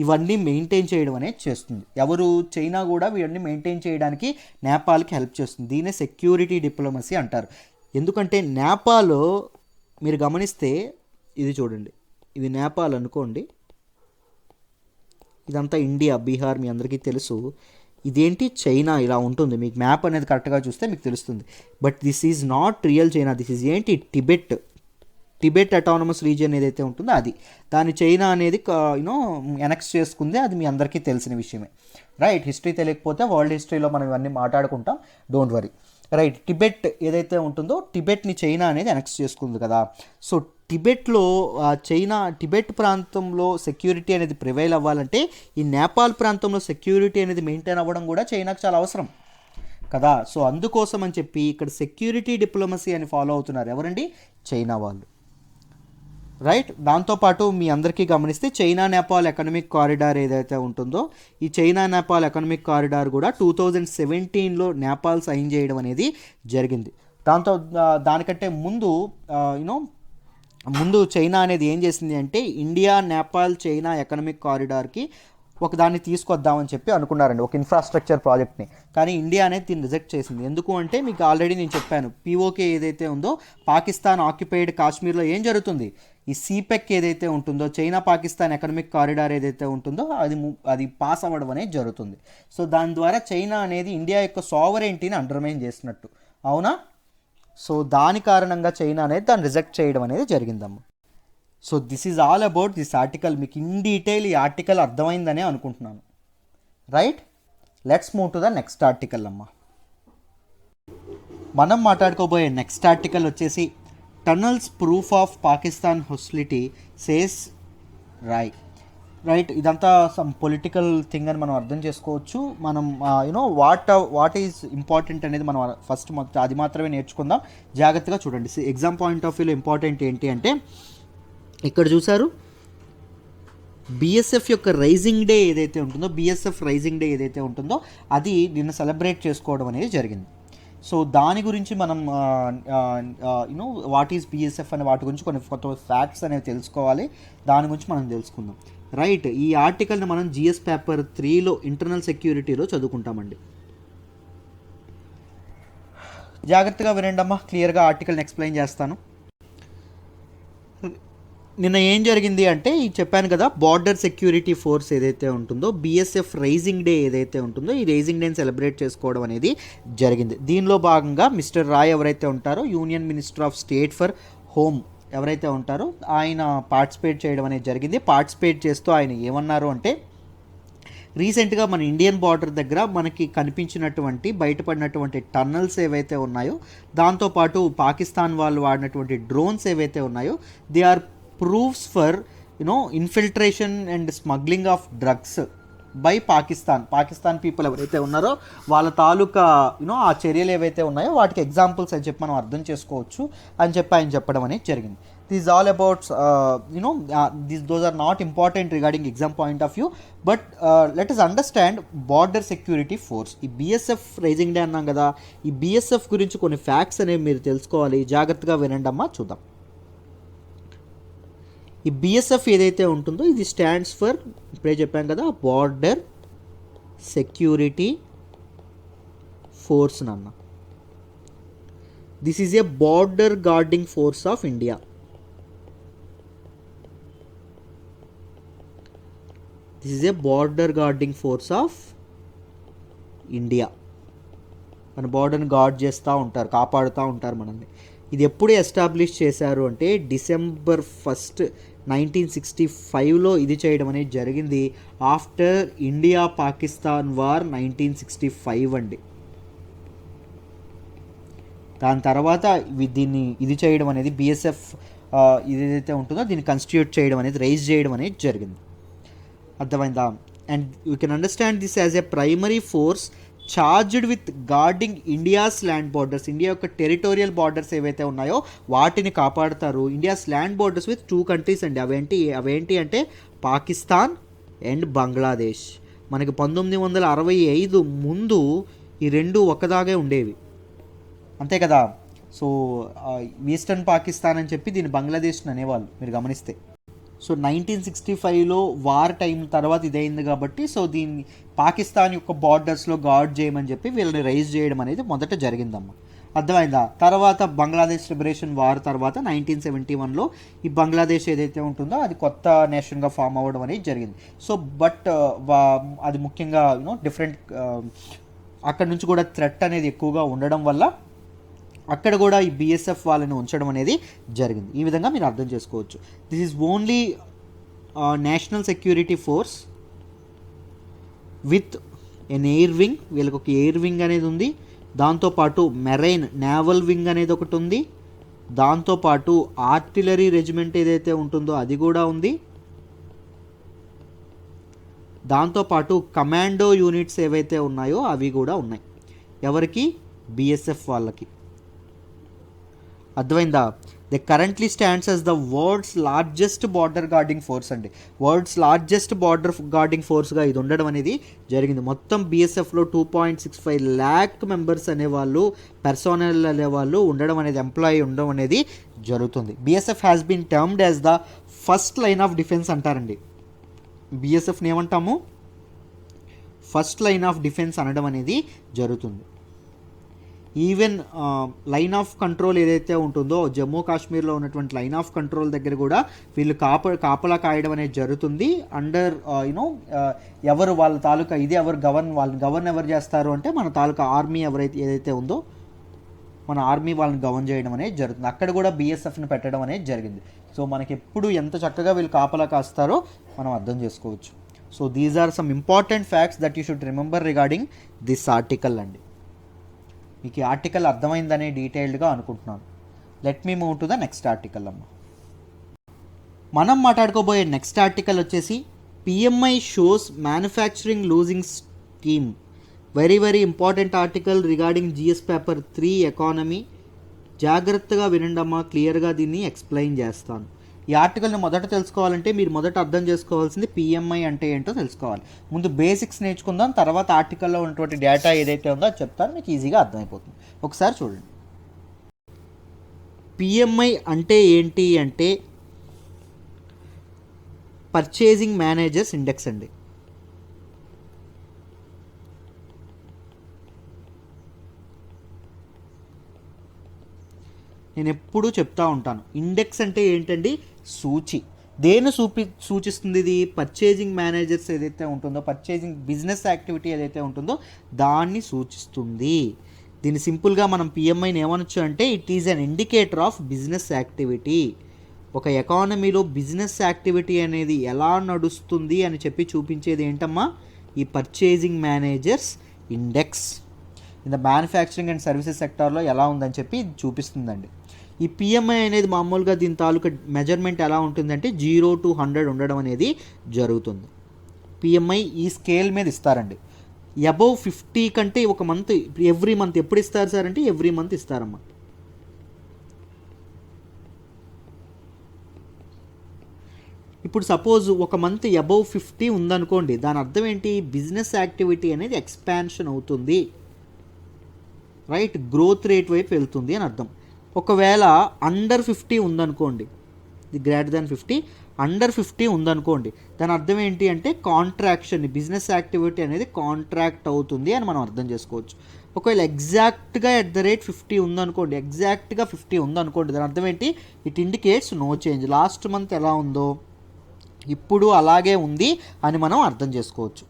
ఇవన్నీ మెయింటైన్ చేయడం అనేది చేస్తుంది. ఎవరు? చైనా కూడా ఇవన్నీ మెయింటైన్ చేయడానికి నేపాల్కి హెల్ప్ చేస్తుంది. దీనే సెక్యూరిటీ డిప్లొమసీ అంటారు. ఎందుకంటే నేపాల్ మీరు గమనిస్తే ఇది చూడండి, ఇది నేపాల్ అనుకోండి, ఇదంతా ఇండియా, బీహార్ మీ అందరికీ తెలుసు. ఇదేంటి? చైనా ఇలా ఉంటుంది. మీకు మ్యాప్ అనేది కరెక్ట్గా చూస్తే మీకు తెలుస్తుంది. But this is not real China. This is ఏంటి? టిబెట్ అటానమస్ రీజియన్ ఏదైతే ఉంటుందో అది, దాని చైనా అనేది ఎనెక్స్ చేసుకుంది. అది మీ అందరికీ తెలిసిన విషయమే. రైట్. హిస్టరీ తెలియకపోతే వరల్డ్ హిస్టరీలో మనం ఇవన్నీ మాట్లాడుకుంటాం, డోంట్ వరీ. రైట్. టిబెట్ ఏదైతే ఉంటుందో టిబెట్ని చైనా అనేది ఎనెక్స్ చేసుకుంది కదా. సో టిబెట్ ప్రాంతంలో సెక్యూరిటీ అనేది ప్రివైల్ అవ్వాలంటే ఈ నేపాల్ ప్రాంతంలో సెక్యూరిటీ అనేది మెయింటైన్ అవ్వడం కూడా చైనాకు చాలా అవసరం కదా. సో అందుకోసం అని చెప్పి ఇక్కడ సెక్యూరిటీ డిప్లొమసీ అని ఫాలో అవుతున్నారు ఎవరండి? చైనా వాళ్ళు. రైట్. దాంతోపాటు మీ అందరికీ గమనిస్తే చైనా నేపాల్ ఎకనామిక్ కారిడార్ ఏదైతే ఉంటుందో ఈ చైనా నేపాల్ ఎకనామిక్ కారిడార్ కూడా 2017లో నేపాల్ సైన్ చేయడం అనేది జరిగింది. దానికంటే ముందు చైనా అనేది ఏం చేసింది అంటే ఇండియా నేపాల్ చైనా ఎకనామిక్ కారిడార్కి ఒకదాన్ని తీసుకొద్దామని చెప్పి అనుకున్నారండి, ఒక ఇన్ఫ్రాస్ట్రక్చర్ ప్రాజెక్ట్ని. కానీ ఇండియా అనేది దీన్ని రిజెక్ట్ చేసింది. ఎందుకు అంటే మీకు ఆల్రెడీ నేను చెప్పాను, పిఓకే ఏదైతే ఉందో పాకిస్తాన్ ఆక్యుపైడ్ కాశ్మీర్లో ఏం జరుగుతుంది, ఈ సిపెక్ ఏదైతే ఉంటుందో చైనా పాకిస్తాన్ ఎకనామిక్ కారిడార్ ఏదైతే ఉంటుందో అది పాస్ అవ్వడం అనేది జరుగుతుంది. సో దాని ద్వారా చైనా అనేది ఇండియా యొక్క సావరెంటీని అండర్మైన్ చేసినట్టు, అవునా. సో దాని కారణంగా చైనా అనేది దాన్ని రిజెక్ట్ చేయడం అనేది జరిగిందమ్మ. So this is all about this article. మీకు ఇన్ డీటెయిల్ ఈ ఆర్టికల్ అర్థమైందనే అనుకుంటున్నాను. Right. Let's move to the next article అమ్మ. మనం మాట్లాడుకోబోయే నెక్స్ట్ ఆర్టికల్ వచ్చేసి tunnels proof of Pakistan hostility says Rai. Right. ఇదంతా సమ్ పొలిటికల్ థింగ్ అని మనం అర్థం చేసుకోవచ్చు. మనం వాట్ ఈజ్ ఇంపార్టెంట్ అనేది మనం ఫస్ట్ అది మాత్రమే నేర్చుకుందాం. జాగ్రత్తగా చూడండి. ఎగ్జామ్ పాయింట్ ఆఫ్ వ్యూలో ఇంపార్టెంట్ ఏంటి అంటే ఇక్కడ చూసారు బిఎస్ఎఫ్ యొక్క రైజింగ్ డే ఏదైతే ఉంటుందో, బిఎస్ఎఫ్ రైజింగ్ డే ఏదైతే ఉంటుందో అది నిన్న సెలబ్రేట్ చేసుకోవడం అనేది జరిగింది. సో దాని గురించి మనం యూనో వాట్ ఈస్ బిఎస్ఎఫ్ అనే వాటి గురించి కొన్ని కొత్త ఫ్యాక్ట్స్ అనేవి తెలుసుకోవాలి. దాని గురించి మనం తెలుసుకుందాం. రైట్, ఈ ఆర్టికల్ని మనం జిఎస్ పేపర్ 3లో ఇంటర్నల్ సెక్యూరిటీలో చదువుకుంటామండి. జాగ్రత్తగా వినండి అమ్మా, క్లియర్గా ఆర్టికల్ని ఎక్స్ప్లెయిన్ చేస్తాను. నిన్న ఏం జరిగింది అంటే చెప్పాను కదా, బార్డర్ సెక్యూరిటీ ఫోర్స్ ఏదైతే ఉంటుందో బిఎస్ఎఫ్ రైజింగ్ డే ఏదైతే ఉంటుందో ఈ రైజింగ్ డేని సెలబ్రేట్ చేసుకోవడం అనేది జరిగింది. దీనిలో భాగంగా మిస్టర్ రాయ్ ఎవరైతే ఉంటారో, union minister of state for home ఎవరైతే ఉంటారో ఆయన పార్టిసిపేట్ చేయడం అనేది జరిగింది. పార్టిసిపేట్ చేస్తూ ఆయన ఏమన్నారు అంటే, రీసెంట్గా మన ఇండియన్ బార్డర్ దగ్గర మనకి కనిపించినటువంటి బయటపడినటువంటి టన్నల్స్ ఏవైతే ఉన్నాయో, దాంతోపాటు పాకిస్తాన్ వాళ్ళు వాడినటువంటి డ్రోన్స్ ఏవైతే ఉన్నాయో, they are proofs for infiltration and smuggling of drugs by Pakistan people ఎవరైతే ఉన్నారో వాళ్ళ తాలూకా ఆ చర్యలు ఏవైతే ఉన్నాయో వాటికి ఎగ్జాంపుల్స్ అని చెప్పి మనం అర్థం చేసుకోవచ్చు అని చెప్పి ఆయన చెప్పడం అనేది జరిగింది. This all about those are not important regarding exam point of view, but let us understand border security force. ఈ బిఎస్ఎఫ్ రైజింగ్ డే అన్నాం కదా, ఈ బిఎస్ఎఫ్ గురించి కొన్ని ఫ్యాక్ట్స్ అనేవి మీరు తెలుసుకోవాలి. జాగ్రత్తగా వినండి అమ్మా, చూద్దాం. ఈ బిఎస్ఎఫ్ ఏదైతే ఉంటుందో ఇది స్టాండ్స్ ఫర్, ఇప్పుడే చెప్పాం కదా, బార్డర్ సెక్యూరిటీ ఫోర్స్ నాన్న. This is a border guarding force of India. This is a border guarding force of India. మన బార్డర్ని గార్డ్ చేస్తూ ఉంటారు, కాపాడుతూ ఉంటారు మనల్ని. ఇది ఎప్పుడు ఎస్టాబ్లిష్ చేశారు అంటే December 1, 1965లో ఇది చేయడం అనేది జరిగింది. ఆఫ్టర్ ఇండియా పాకిస్తాన్ వార్ 1965 అండి. దాని తర్వాత ఇది చేయడం అనేది బిఎస్ఎఫ్ ఇది ఏదైతే ఉంటుందో దీన్ని కన్స్టిట్యూట్ చేయడం అనేది, రైజ్ చేయడం అనేది జరిగింది. అర్థమైందా? And you can understand this as a primary force charged with guarding India's land borders. India యొక్క టెరిటోరియల్ బార్డర్స్ ఏవైతే ఉన్నాయో వాటిని కాపాడుతారు. India's land borders with 2 countries అండి. అవేంటి అంటే పాకిస్తాన్ అండ్ బంగ్లాదేశ్. మనకి 1965 ముందు ఈ రెండు ఒకదాగే ఉండేవి, అంతే కదా. సో ఈస్టర్న్ పాకిస్తాన్ అని చెప్పి దీన్ని బంగ్లాదేశ్ అనేవాళ్ళు, మీరు గమనిస్తే. సో 1965లో వార్ టైం తర్వాత ఇదైంది కాబట్టి, సో దీన్ని పాకిస్తాన్ యొక్క బార్డర్స్లో గార్డ్ చేయమని చెప్పి వీళ్ళని రైజ్ చేయడం అనేది మొదట జరిగిందమ్మా. అర్థమైందా? తర్వాత బంగ్లాదేశ్ లిబరేషన్ వార్ తర్వాత 1971లో ఈ బంగ్లాదేశ్ ఏదైతే ఉంటుందో అది కొత్త నేషన్గా ఫామ్ అవ్వడం అనేది జరిగింది. సో బట్ అది ముఖ్యంగా డిఫరెంట్, అక్కడ నుంచి కూడా థ్రెట్ అనేది ఎక్కువగా ఉండడం వల్ల అక్కడ కూడా ఈ బిఎస్ఎఫ్ వాళ్ళని ఉంచడం అనేది జరిగింది. ఈ విధంగా మీరు అర్థం చేసుకోవచ్చు. This is only national security force with an air wing. వీళ్ళకి ఒక ఎయిర్ వింగ్ అనేది ఉంది. దాంతోపాటు మెరైన్ నేవల్ వింగ్ అనేది ఒకటి ఉంది. దాంతోపాటు ఆర్టిలరీ రెజిమెంట్ ఏదైతే ఉంటుందో అది కూడా ఉంది. దాంతోపాటు కమాండో యూనిట్స్ ఏవైతే ఉన్నాయో అవి కూడా ఉన్నాయి. ఎవరికి? బిఎస్ఎఫ్ వాళ్ళకి. అర్థమైందా? They currently stands as the world's largest border guarding force అండి. వరల్డ్స్ లార్జెస్ట్ బార్డర్ గార్డింగ్ ఫోర్స్గా ఇది ఉండడం అనేది జరిగింది. మొత్తం బిఎస్ఎఫ్లో 2.65 lakh మెంబర్స్ అనేవాళ్ళు, పర్సోనల్ అనేవాళ్ళు ఉండడం అనేది, ఎంప్లాయీ ఉండడం అనేది జరుగుతుంది. BSF has been termed as the first line of defence అంటారండి. బిఎస్ఎఫ్ని ఏమంటాము? ఫస్ట్ లైన్ ఆఫ్ డిఫెన్స్ అనడం అనేది జరుగుతుంది. ఈవెన్ లైన్ ఆఫ్ కంట్రోల్ ఏదైతే ఉంటుందో జమ్మూ కాశ్మీర్లో ఉన్నటువంటి లైన్ ఆఫ్ కంట్రోల్ దగ్గర కూడా వీళ్ళు కాపలా కాయడం అనేది జరుగుతుంది. అండర్ ఎవరు వాళ్ళ తాలూకా ఇది ఎవరు వాళ్ళని గవర్న్ ఎవరు చేస్తారు అంటే మన తాలూకా ఆర్మీ ఏదైతే ఉందో మన ఆర్మీ వాళ్ళని గవర్న్ చేయడం అనేది జరుగుతుంది. అక్కడ కూడా బిఎస్ఎఫ్ని పెట్టడం అనేది జరిగింది. సో మనకి ఎప్పుడు ఎంత చక్కగా వీళ్ళు కాపలా కాస్తారో మనం అర్థం చేసుకోవచ్చు. So these are some important facts that you should remember regarding this article అండి. మీకు ఈ ఆర్టికల్ అర్థమైందనే డీటెయిల్డ్గా అనుకుంటున్నాను. Let me move to the next article అమ్మ. మనం మాట్లాడుకోబోయే నెక్స్ట్ ఆర్టికల్ వచ్చేసి PMI shows manufacturing losing steam. Very very important article regarding GS paper 3 economy. జాగ్రత్తగా వినండమ్మా, క్లియర్గా దీన్ని ఎక్స్ప్లెయిన్ చేస్తాను. ఈ ఆర్టికల్ని మొదట తెలుసుకోవాలంటే మీరు మొదట అర్థం చేసుకోవాల్సింది పిఎంఐ అంటే ఏంటో తెలుసుకోవాలి. ముందు బేసిక్స్ నేర్చుకుందాం, తర్వాత ఆర్టికల్లో ఉన్నటువంటి డేటా ఏదైతే ఉందో అది చెప్తాను, మీకు ఈజీగా అర్థమైపోతుంది. ఒకసారి చూడండి. పిఎంఐ అంటే ఏంటి అంటే పర్చేజింగ్ మేనేజర్స్ ఇండెక్స్ అండి. నేను ఎప్పుడూ చెప్తా ఉంటాను, ఇండెక్స్ అంటే ఏంటండి, సూచి. దేన్ని సూచిస్తుంది ఇది? పర్చేజింగ్ మేనేజర్స్ ఏదైతే ఉంటుందో, పర్చేజింగ్ బిజినెస్ యాక్టివిటీ ఏదైతే ఉంటుందో దాన్ని సూచిస్తుంది. దీన్ని సింపుల్గా మనం పిఎంఐని ఏమనొచ్చు అంటే it is an indicator of business activity. ఒక ఎకానమీలో బిజినెస్ యాక్టివిటీ అనేది ఎలా నడుస్తుంది అని చెప్పి చూపించేది ఏంటమ్మా? ఈ purchasing managers index. In the manufacturing and services సెక్టార్లో ఎలా ఉందని చెప్పి చూపిస్తుందండి. ఈ పిఎంఐ అనేది మామూలుగా దీని తాలూకా మెజర్మెంట్ ఎలా ఉంటుందంటే 0 to 100 ఉండడం అనేది జరుగుతుంది. పిఎంఐ ఈ స్కేల్ మీద ఇస్తారండి. అబౌవ్ 50 కంటే ఒక మంత్, ఎవ్రీ మంత్ ఎప్పుడు ఇస్తారు సార్ అంటే ఎవ్రీ మంత్ ఇస్తారమ్మా. ఇప్పుడు సపోజ్ ఒక మంత్ అబౌవ్ 50 ఉందనుకోండి, దాని అర్థం ఏంటి? బిజినెస్ యాక్టివిటీ అనేది ఎక్స్పాన్షన్ అవుతుంది, రైట్, గ్రోత్ రేట్ వైపు వెళ్తుంది అని అర్థం. ఒకవేళ అండర్ 50 ఉందనుకోండి, ఇది గ్రేటర్ దాన్ 50, అండర్ 50 ఉందనుకోండి, దాని అర్థం ఏంటి అంటే కాంట్రాక్షన్, బిజినెస్ యాక్టివిటీ అనేది కాంట్రాక్ట్ అవుతుంది అని మనం అర్థం చేసుకోవచ్చు. ఒకవేళ ఎగ్జాక్ట్గా @50 ఉందనుకోండి, ఎగ్జాక్ట్గా 50 ఉందనుకోండి, దాని అర్థం ఏంటి? It indicates no change. Last month ఎలా ఉందో ఇప్పుడు అలాగే ఉంది అని మనం అర్థం చేసుకోవచ్చు.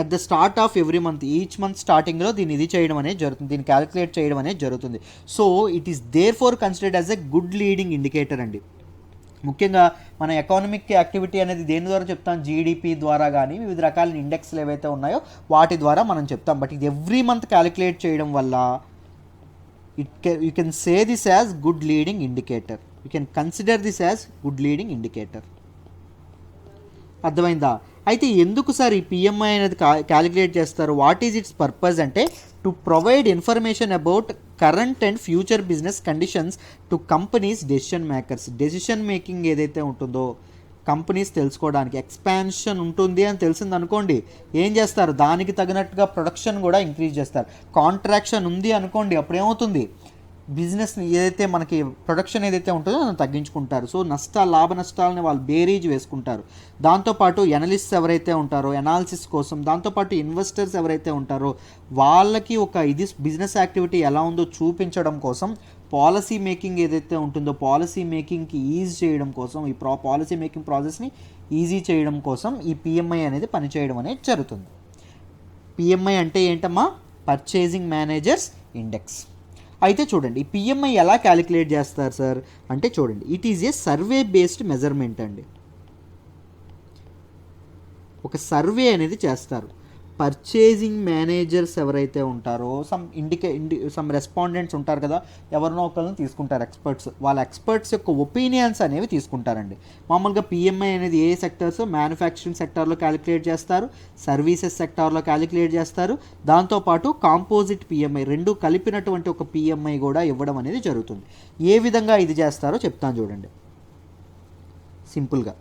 At the start of every month, each month స్టార్టింగ్లో దీన్ని ఇది చేయడం అనేది జరుగుతుంది, దీన్ని క్యాలిక్యులేట్ చేయడం అనేది జరుగుతుంది. So it is therefore considered as a good leading indicator అండి. ముఖ్యంగా మన ఎకానమిక్ యాక్టివిటీ అనేది దేని ద్వారా చెప్తాం? జీడిపి ద్వారా కానీ వివిధ రకాల ఇండెక్స్లు ఏవైతే ఉన్నాయో వాటి ద్వారా మనం చెప్తాం. బట్ ఇది ఎవ్రీ మంత్ క్యాలిక్యులేట్ చేయడం వల్ల you can say this as good leading indicator. You can consider this as good leading indicator. అర్థమైందా? అయితే ఎందుకు సార్ ఈ పిఎంఐ అనేది క్యాలిక్యులేట్ చేస్తారు? వాట్ ఈజ్ ఇట్స్ పర్పస్ అంటే to provide information about current and future business conditions to companies decision makers. Decision making ఏదైతే ఉంటుందో companies తెలుసుకోవడానికి, ఎక్స్పాన్షన్ ఉంటుంది అని తెలిసింది అనుకోండి, ఏం చేస్తారు? దానికి తగినట్టుగా ప్రొడక్షన్ కూడా ఇంక్రీజ్ చేస్తారు. కాంట్రాక్షన్ ఉంది అనుకోండి, అప్పుడు ఏమవుతుంది? బిజినెస్ని ఏదైతే మనకి ప్రొడక్షన్ ఏదైతే ఉంటుందో దాన్ని తగ్గించుకుంటారు. సో లాభ నష్టాలని వాళ్ళు బేరీజ్ వేసుకుంటారు. దాంతోపాటు ఎనలిస్ట్స్ ఎవరైతే ఉంటారో ఎనాలిసిస్ కోసం, దాంతోపాటు ఇన్వెస్టర్స్ ఎవరైతే ఉంటారో వాళ్ళకి ఒక ఇది బిజినెస్ యాక్టివిటీ ఎలా ఉందో చూపించడం కోసం, పాలసీ మేకింగ్ ఏదైతే ఉంటుందో పాలసీ మేకింగ్కి ఈజీ చేయడం కోసం, ఈ పాలసీ మేకింగ్ ప్రాసెస్ని ఈజీ చేయడం కోసం ఈ పిఎంఐ అనేది పనిచేయడం అనేది జరుగుతుంది. పిఎంఐ అంటే ఏంటమ్మా? Purchasing managers index. అయితే చూడండి, ఈ పిఎంఐ ఎలా క్యాలిక్యులేట్ చేస్తారు సార్ అంటే చూడండి, it is a survey based measurement అండి. ఒక సర్వే అనేది చేస్తారు. పర్చేజింగ్ మేనేజర్స్ ఎవరైతే ఉంటారో సమ్ రెస్పాండెంట్స్ ఉంటారు కదా, ఎవరినో ఒకరిని తీసుకుంటారు ఎక్స్పర్ట్స్. వాళ్ళ ఎక్స్పర్ట్స్ యొక్క ఒపీనియన్స్ అనేవి తీసుకుంటారండి. మామూలుగా పిఎంఐ అనేది ఏ సెక్టర్స్? మ్యానుఫ్యాక్చరింగ్ సెక్టార్లో క్యాలిక్యులేట్ చేస్తారు, సర్వీసెస్ సెక్టార్లో క్యాలిక్యులేట్ చేస్తారు, దాంతోపాటు కాంపోజిట్ పిఎంఐ రెండు కలిపినటువంటి ఒక పిఎంఐ కూడా ఇవ్వడం అనేది జరుగుతుంది. ఏ విధంగా ఇది చేస్తారో చెప్తాను చూడండి సింపుల్గా.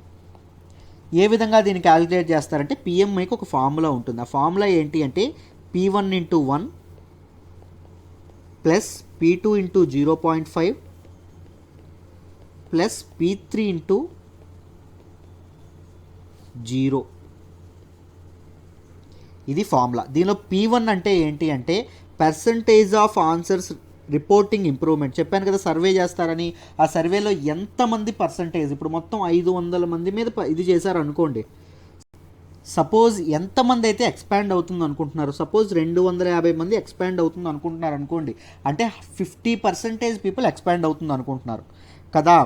ఏ విధంగా దీన్ని క్యాలిక్యులేట్ చేస్తారంటే పిఎంఐకి ఒక ఫార్ములా ఉంటుంది. ఆ ఫార్ములా ఏంటి అంటే P1 × 1 plus P2 × 0.5 plus P3 × 0. ఇది ఫార్ములా. దీనిలో P1 అంటే ఏంటి అంటే percentage of answers reporting improvement. చెప్పాను కదా సర్వే చేస్తారని. ఆ సర్వేలో ఎంతమంది పర్సంటేజ్, ఇప్పుడు మొత్తం 500 మంది మీద ఇది చేశారు అనుకోండి, సపోజ్ ఎంతమంది అయితే ఎక్స్పాండ్ అవుతుంది అనుకుంటున్నారు, సపోజ్ 250 మంది ఎక్స్పాండ్ అవుతుంది అనుకుంటున్నారు అనుకోండి, అంటే 50% పీపుల్ ఎక్స్పాండ్ అవుతుంది అనుకుంటున్నారు కదా.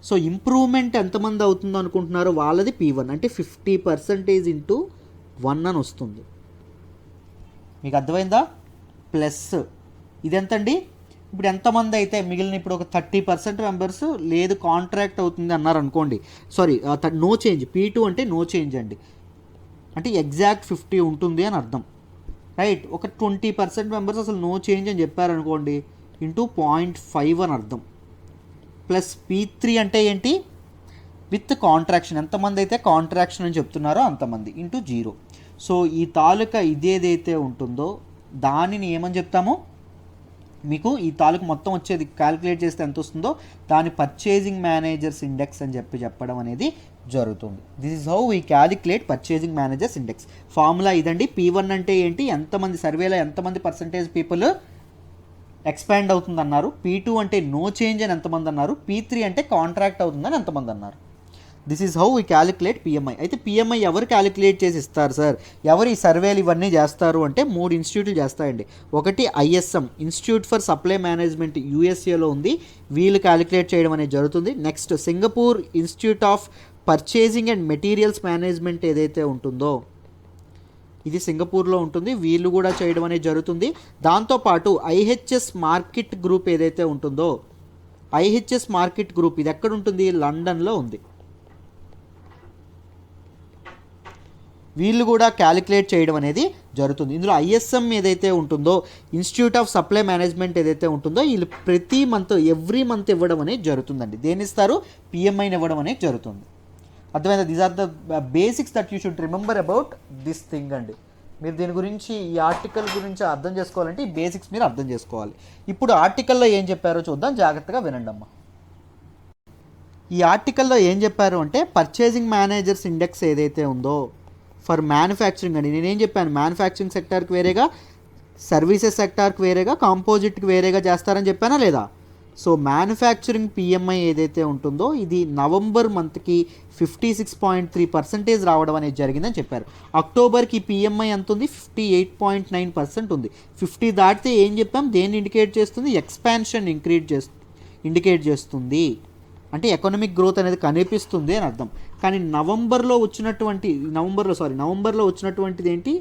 సో ఇంప్రూవ్మెంట్ ఎంతమంది అవుతుంది అనుకుంటున్నారు, వాళ్ళది P1 అంటే 50% × 1 అని వస్తుంది. మీకు అర్థమైందా? ప్లస్ ఇది ఎంతండి? ఇప్పుడు ఎంతమంది అయితే మిగిలిన, ఇప్పుడు ఒక 30% మెంబర్స్ లేదు కాంట్రాక్ట్ అవుతుంది అన్నారు అనుకోండి, సారీ నో చేంజ్, P2 అంటే నో చేంజ్ అండి, అంటే ఎగ్జాక్ట్ 50 ఉంటుంది అని అర్థం, రైట్. ఒక 20% మెంబర్స్ అసలు నో చేంజ్ అని చెప్పారనుకోండి, × 0.5 అని అర్థం. ప్లస్ P3 అంటే ఏంటి? విత్ కాంట్రాక్షన్, ఎంతమంది అయితే కాంట్రాక్షన్ అని చెప్తున్నారో అంతమంది ఇంటూ 0. సో ఈ తాలూకా ఇదేదైతే ఉంటుందో దానిని ఏమని చెప్తాము, మీకు ఈ తాలూకు మొత్తం వచ్చేది క్యాలిక్యులేట్ చేస్తే ఎంత వస్తుందో దాని పర్చేజింగ్ మేనేజర్స్ ఇండెక్స్ అని చెప్పడం అనేది జరుగుతుంది. This is how we calculate purchasing managers index. Formula ఇదండి. P1 అంటే ఏంటి, ఎంతమంది సర్వేలో ఎంతమంది పర్సంటేజ్ పీపుల్ ఎక్స్పాండ్ అవుతుందన్నారు. P2 అంటే నో చేంజ్ అని ఎంతమంది అన్నారు. P3 అంటే కాంట్రాక్ట్ అవుతుందని ఎంతమంది అన్నారు. This is how we calculate PMI. అయితే పిఎంఐ ఎవరు క్యాలిక్యులేట్ చేసి ఇస్తారు సార్, ఎవరు ఈ సర్వేలు ఇవన్నీ చేస్తారు అంటే 3 ఇన్స్టిట్యూట్లు చేస్తాయండి. ఒకటి ISM, institute for supply management, యూఎస్ఏలో ఉంది, వీళ్ళు క్యాలిక్యులేట్ చేయడం అనేది జరుగుతుంది. Next Singapore institute of purchasing and materials management ఏదైతే ఉంటుందో ఇది సింగపూర్లో ఉంటుంది, వీళ్ళు కూడా చేయడం అనేది జరుగుతుంది. దాంతోపాటు IHS మార్కెట్ గ్రూప్ ఏదైతే ఉంటుందో, IHS మార్కెట్ గ్రూప్ ఇది ఎక్కడ ఉంటుంది, లండన్లో ఉంది, వీళ్ళు కూడా క్యాలిక్యులేట్ చేయడం అనేది జరుగుతుంది. ఇందులో ISM ఏదైతే ఉంటుందో, ఇన్స్టిట్యూట్ ఆఫ్ సప్లై మేనేజ్మెంట్ ఏదైతే ఉంటుందో, వీళ్ళు ప్రతి మంత్ ఎవ్రీ మంత్ ఇవ్వడం అనేది జరుగుతుందండి. దేని ఇస్తారు, పిఎంఐని ఇవ్వడం అనేది జరుగుతుంది. అర్థమైందా? These are the basics that you should remember about this thing అండి. మీరు దీని గురించి ఈ ఆర్టికల్ గురించి అర్థం చేసుకోవాలంటే ఈ బేసిక్స్ మీరు అర్థం చేసుకోవాలి. ఇప్పుడు ఆర్టికల్లో ఏం చెప్పారో చూద్దాం, జాగ్రత్తగా వినండి అమ్మా. ఈ ఆర్టికల్లో ఏం చెప్పారు అంటే పర్చేజింగ్ మేనేజర్స్ ఇండెక్స్ ఏదైతే ఉందో ఫర్ మ్యానుఫ్యాక్చరింగ్ అండి. నేనేం చెప్పాను, మ్యానుఫ్యాక్చరింగ్ సెక్టార్కి వేరేగా, సర్వీసెస్ సెక్టార్కి వేరేగా, కాంపోజిట్కి వేరేగా చేస్తారని చెప్పానా లేదా. సో మ్యానుఫ్యాక్చరింగ్ పిఎంఐ ఏదైతే ఉంటుందో ఇది నవంబర్ మంత్కి 56.3% రావడం అనేది జరిగిందని చెప్పారు. అక్టోబర్కి పిఎంఐ ఎంత ఉంది, 58.9% ఉంది. 50 దాటితే ఏం చెప్పాం, దేన్ని ఇండికేట్ చేస్తుంది, ఎక్స్పాన్షన్ ఇండికేట్ చేస్తుంది, అంటే ఎకనామిక్ గ్రోత్ అనేది కనిపిస్తుంది అని అర్థం. కానీ నవంబర్లో వచ్చినటువంటిది ఏంటి,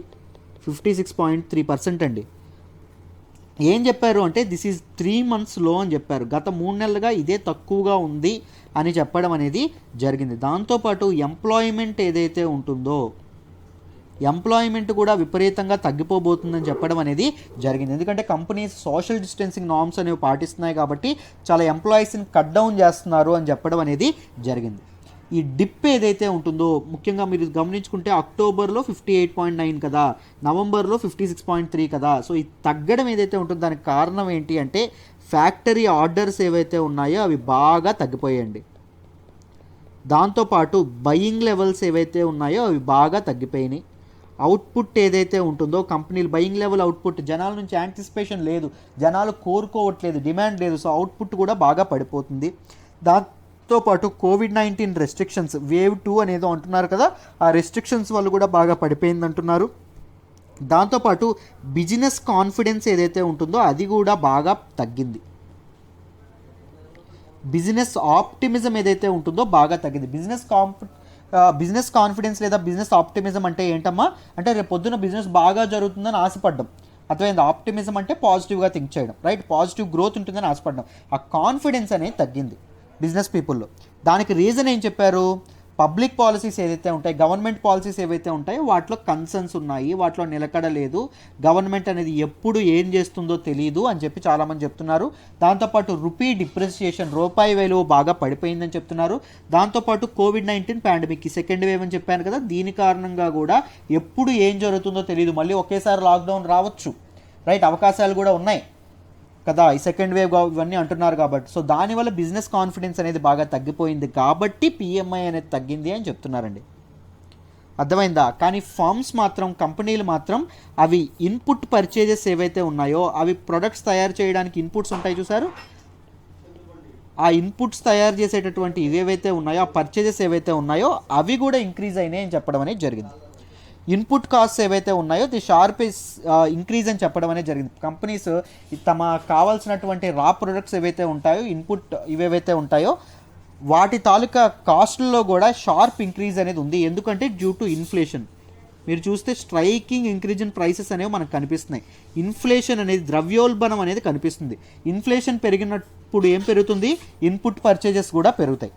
56.3% అండి. ఏం చెప్పారు అంటే దిస్ ఈజ్ 3 months లో అని చెప్పారు. గత 3 నెలలుగా ఇదే తక్కువగా ఉంది అని చెప్పడం అనేది జరిగింది. దాంతోపాటు ఎంప్లాయ్మెంట్ ఏదైతే ఉంటుందో ఎంప్లాయ్మెంట్ కూడా విపరీతంగా తగ్గిపోబోతుందని చెప్పడం అనేది జరిగింది. ఎందుకంటే కంపెనీస్ సోషల్ డిస్టెన్సింగ్ నార్మ్స్ అనేవి పాటిస్తున్నాయి కాబట్టి చాలా ఎంప్లాయీస్ని కట్ డౌన్ చేస్తున్నారు అని చెప్పడం అనేది జరిగింది. ఈ డిప్ ఏదైతే ఉంటుందో ముఖ్యంగా మీరు గమనించుకుంటే అక్టోబర్లో 58.9 కదా, నవంబర్లో 56.3 కదా. సో ఈ తగ్గడం ఏదైతే ఉంటుందో దానికి కారణం ఏంటి అంటే ఫ్యాక్టరీ ఆర్డర్స్ ఏవైతే ఉన్నాయో అవి బాగా తగ్గిపోయాయండి. దాంతోపాటు బయింగ్ లెవెల్స్ ఏవైతే ఉన్నాయో అవి బాగా తగ్గిపోయినాయి. అవుట్పుట్ ఏదైతే ఉంటుందో కంపెనీలు బయింగ్ లెవెల్ అవుట్పుట్, జనాల నుంచి యాంటిసిపేషన్ లేదు, జనాలు కోరుకోవట్లేదు, డిమాండ్ లేదు, సో అవుట్పుట్ కూడా బాగా పడిపోతుంది. దాంతోపాటు COVID-19 రెస్ట్రిక్షన్స్ వేవ్ 2 అనేదో అంటున్నారు కదా, ఆ రెస్ట్రిక్షన్స్ వల్ల కూడా బాగా పడిపోయింది అంటున్నారు. దాంతోపాటు బిజినెస్ కాన్ఫిడెన్స్ ఏదైతే ఉంటుందో అది కూడా బాగా తగ్గింది. బిజినెస్ ఆప్టిమిజం ఏదైతే ఉంటుందో బాగా తగ్గింది. బిజినెస్ కాన్ఫిడెన్స్ లేదా బిజినెస్ ఆప్టిమిజం అంటే ఏంటమ్మా అంటే రేపు పొద్దున బిజినెస్ బాగా జరుగుతుందని ఆశపడ్డం. అర్థమైంది? ఆప్టిమిజం అంటే పాజిటివ్గా థింక్ చేయడం, రైట్? పాజిటివ్ గ్రోత్ ఉంటుందని ఆశపడ్డం. ఆ కాన్ఫిడెన్స్ అనేది తగ్గింది బిజినెస్ పీపుల్లో. దానికి రీజన్ ఏం చెప్పారు, పబ్లిక్ పాలసీస్ ఏదైతే ఉంటాయి, గవర్నమెంట్ పాలసీస్ ఏవైతే ఉంటాయో వాటిలో కన్సర్న్స్ ఉన్నాయి, వాటిలో నిలకడ లేదు, గవర్నమెంట్ అనేది ఎప్పుడు ఏం చేస్తుందో తెలియదు అని చెప్పి చాలామంది చెప్తున్నారు. దాంతోపాటు రూపీ డిప్రిసియేషన్, రూపాయి విలువ బాగా పడిపోయిందని చెప్తున్నారు. దాంతోపాటు COVID-19 పాండమిక్ సెకండ్ వేవ్ అని చెప్పాను కదా, దీని కారణంగా కూడా ఎప్పుడు ఏం జరుగుతుందో తెలియదు, మళ్ళీ ఒకేసారి లాక్డౌన్ రావచ్చు, రైట్? అవకాశాలు కూడా ఉన్నాయి కదా, ఈ సెకండ్ వేవ్ ఇవన్నీ అంటున్నారు కాబట్టి. సో దానివల్ల బిజినెస్ కాన్ఫిడెన్స్ అనేది బాగా తగ్గిపోయింది కాబట్టి పిఎంఐ అనేది తగ్గింది అని చెప్తున్నారండి. అర్థమైందా? కానీ ఫర్మ్స్ మాత్రం, కంపెనీలు మాత్రం అవి ఇన్పుట్ పర్చేజెస్ ఏవైతే ఉన్నాయో అవి ప్రొడక్ట్స్ తయారు చేయడానికి ఇన్పుట్స్ ఉంటాయి చూసారు, ఆ ఇన్పుట్స్ తయారు చేసేటటువంటి ఇవేవైతే ఉన్నాయో, ఆ పర్చేజెస్ ఏవైతే ఉన్నాయో అవి కూడా ఇంక్రీజ్ అయినాయి అని చెప్పడం అనేది జరిగింది. ఇన్పుట్ కాస్ట్ ఏవైతే ఉన్నాయో ది షార్ప్ ఇంక్రీజ్ అని చెప్పడం అనేది జరిగింది. కంపెనీస్ తమ కావాల్సినటువంటి రా ప్రొడక్ట్స్ ఏవైతే ఉంటాయో, ఇన్పుట్ ఇవేవైతే ఉంటాయో వాటి తాలూకా కాస్ట్లో కూడా షార్ప్ ఇంక్రీజ్ అనేది ఉంది. ఎందుకంటే డ్యూ టు ఇన్ఫ్లేషన్. మీరు చూస్తే స్ట్రైకింగ్ ఇంక్రీజ్ ఇన్ ప్రైసెస్ అనేవి మనకు కనిపిస్తున్నాయి. ఇన్ఫ్లేషన్ అనేది, ద్రవ్యోల్బణం అనేది కనిపిస్తుంది. ఇన్ఫ్లేషన్ పెరిగినప్పుడు ఏం పెరుగుతుంది, ఇన్పుట్ పర్చేజెస్ కూడా పెరుగుతాయి.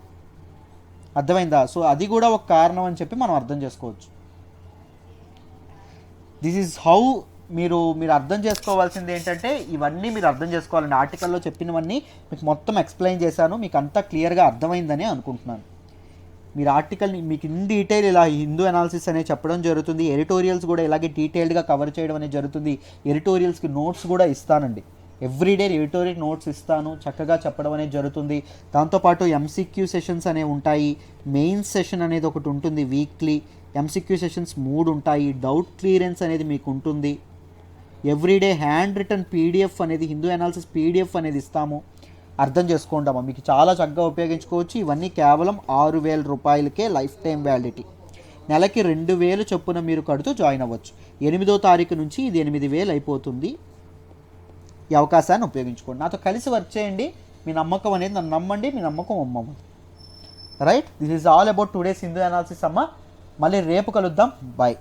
అర్థమైందా? సో అది కూడా ఒక కారణం అని చెప్పి మనం అర్థం చేసుకోవచ్చు. దిస్ ఈజ్ హౌ మీరు అర్థం చేసుకోవాల్సింది ఏంటంటే ఇవన్నీ మీరు అర్థం చేసుకోవాలండి. ఆర్టికల్లో చెప్పినవన్నీ మీకు మొత్తం ఎక్స్ప్లెయిన్ చేశాను, మీకు అంతా క్లియర్గా అర్థమైందని అనుకుంటున్నాను. మీరు ఆర్టికల్ని మీకు ఇన్ డీటెయిల్ ఇలా హిందూ అనాలిసిస్ అనేది చెప్పడం జరుగుతుంది. ఎడిటోరియల్స్ కూడా ఇలాగే డీటెయిల్డ్గా కవర్ చేయడం అనేది జరుగుతుంది. ఎడిటోరియల్స్కి నోట్స్ కూడా ఇస్తానండి. ఎవ్రీడే ఎడిటోరియల్ నోట్స్ ఇస్తాను, చక్కగా చెప్పడం అనేది జరుగుతుంది. దాంతోపాటు ఎంసీక్యూ సెషన్స్ అనేవి ఉంటాయి. మెయిన్స్ సెషన్ అనేది ఒకటి ఉంటుంది వీక్లీ. ఎంసీక్యూ సెషన్స్ 3 ఉంటాయి. డౌట్ క్లియరెన్స్ అనేది మీకు ఉంటుంది. ఎవ్రీడే హ్యాండ్ రిటర్న్ పీడిఎఫ్ అనేది హిందూ అనాలిసిస్ పీడిఎఫ్ అనేది ఇస్తాము. అర్థం చేసుకోండమ్మా, మీకు చాలా చక్కగా ఉపయోగించుకోవచ్చు. ఇవన్నీ కేవలం 6,000 రూపాయలకే లైఫ్ టైం వ్యాలిడిటీ. నెలకి 2,000 చొప్పున మీరు కడుతూ జాయిన్ అవ్వచ్చు. 8వ తారీఖు నుంచి ఇది 8,000 అయిపోతుంది. ఈ అవకాశాన్ని ఉపయోగించుకోండి. నాతో కలిసి వర్క్ చేయండి. మీ నమ్మకం అనేది నన్ను నమ్మండి, మీ నమ్మకం అమ్మమ్మ. Right, this is all about today's Hindu analysis అమ్మ. మళ్ళీ రేపు కలుద్దాం. బాయ్.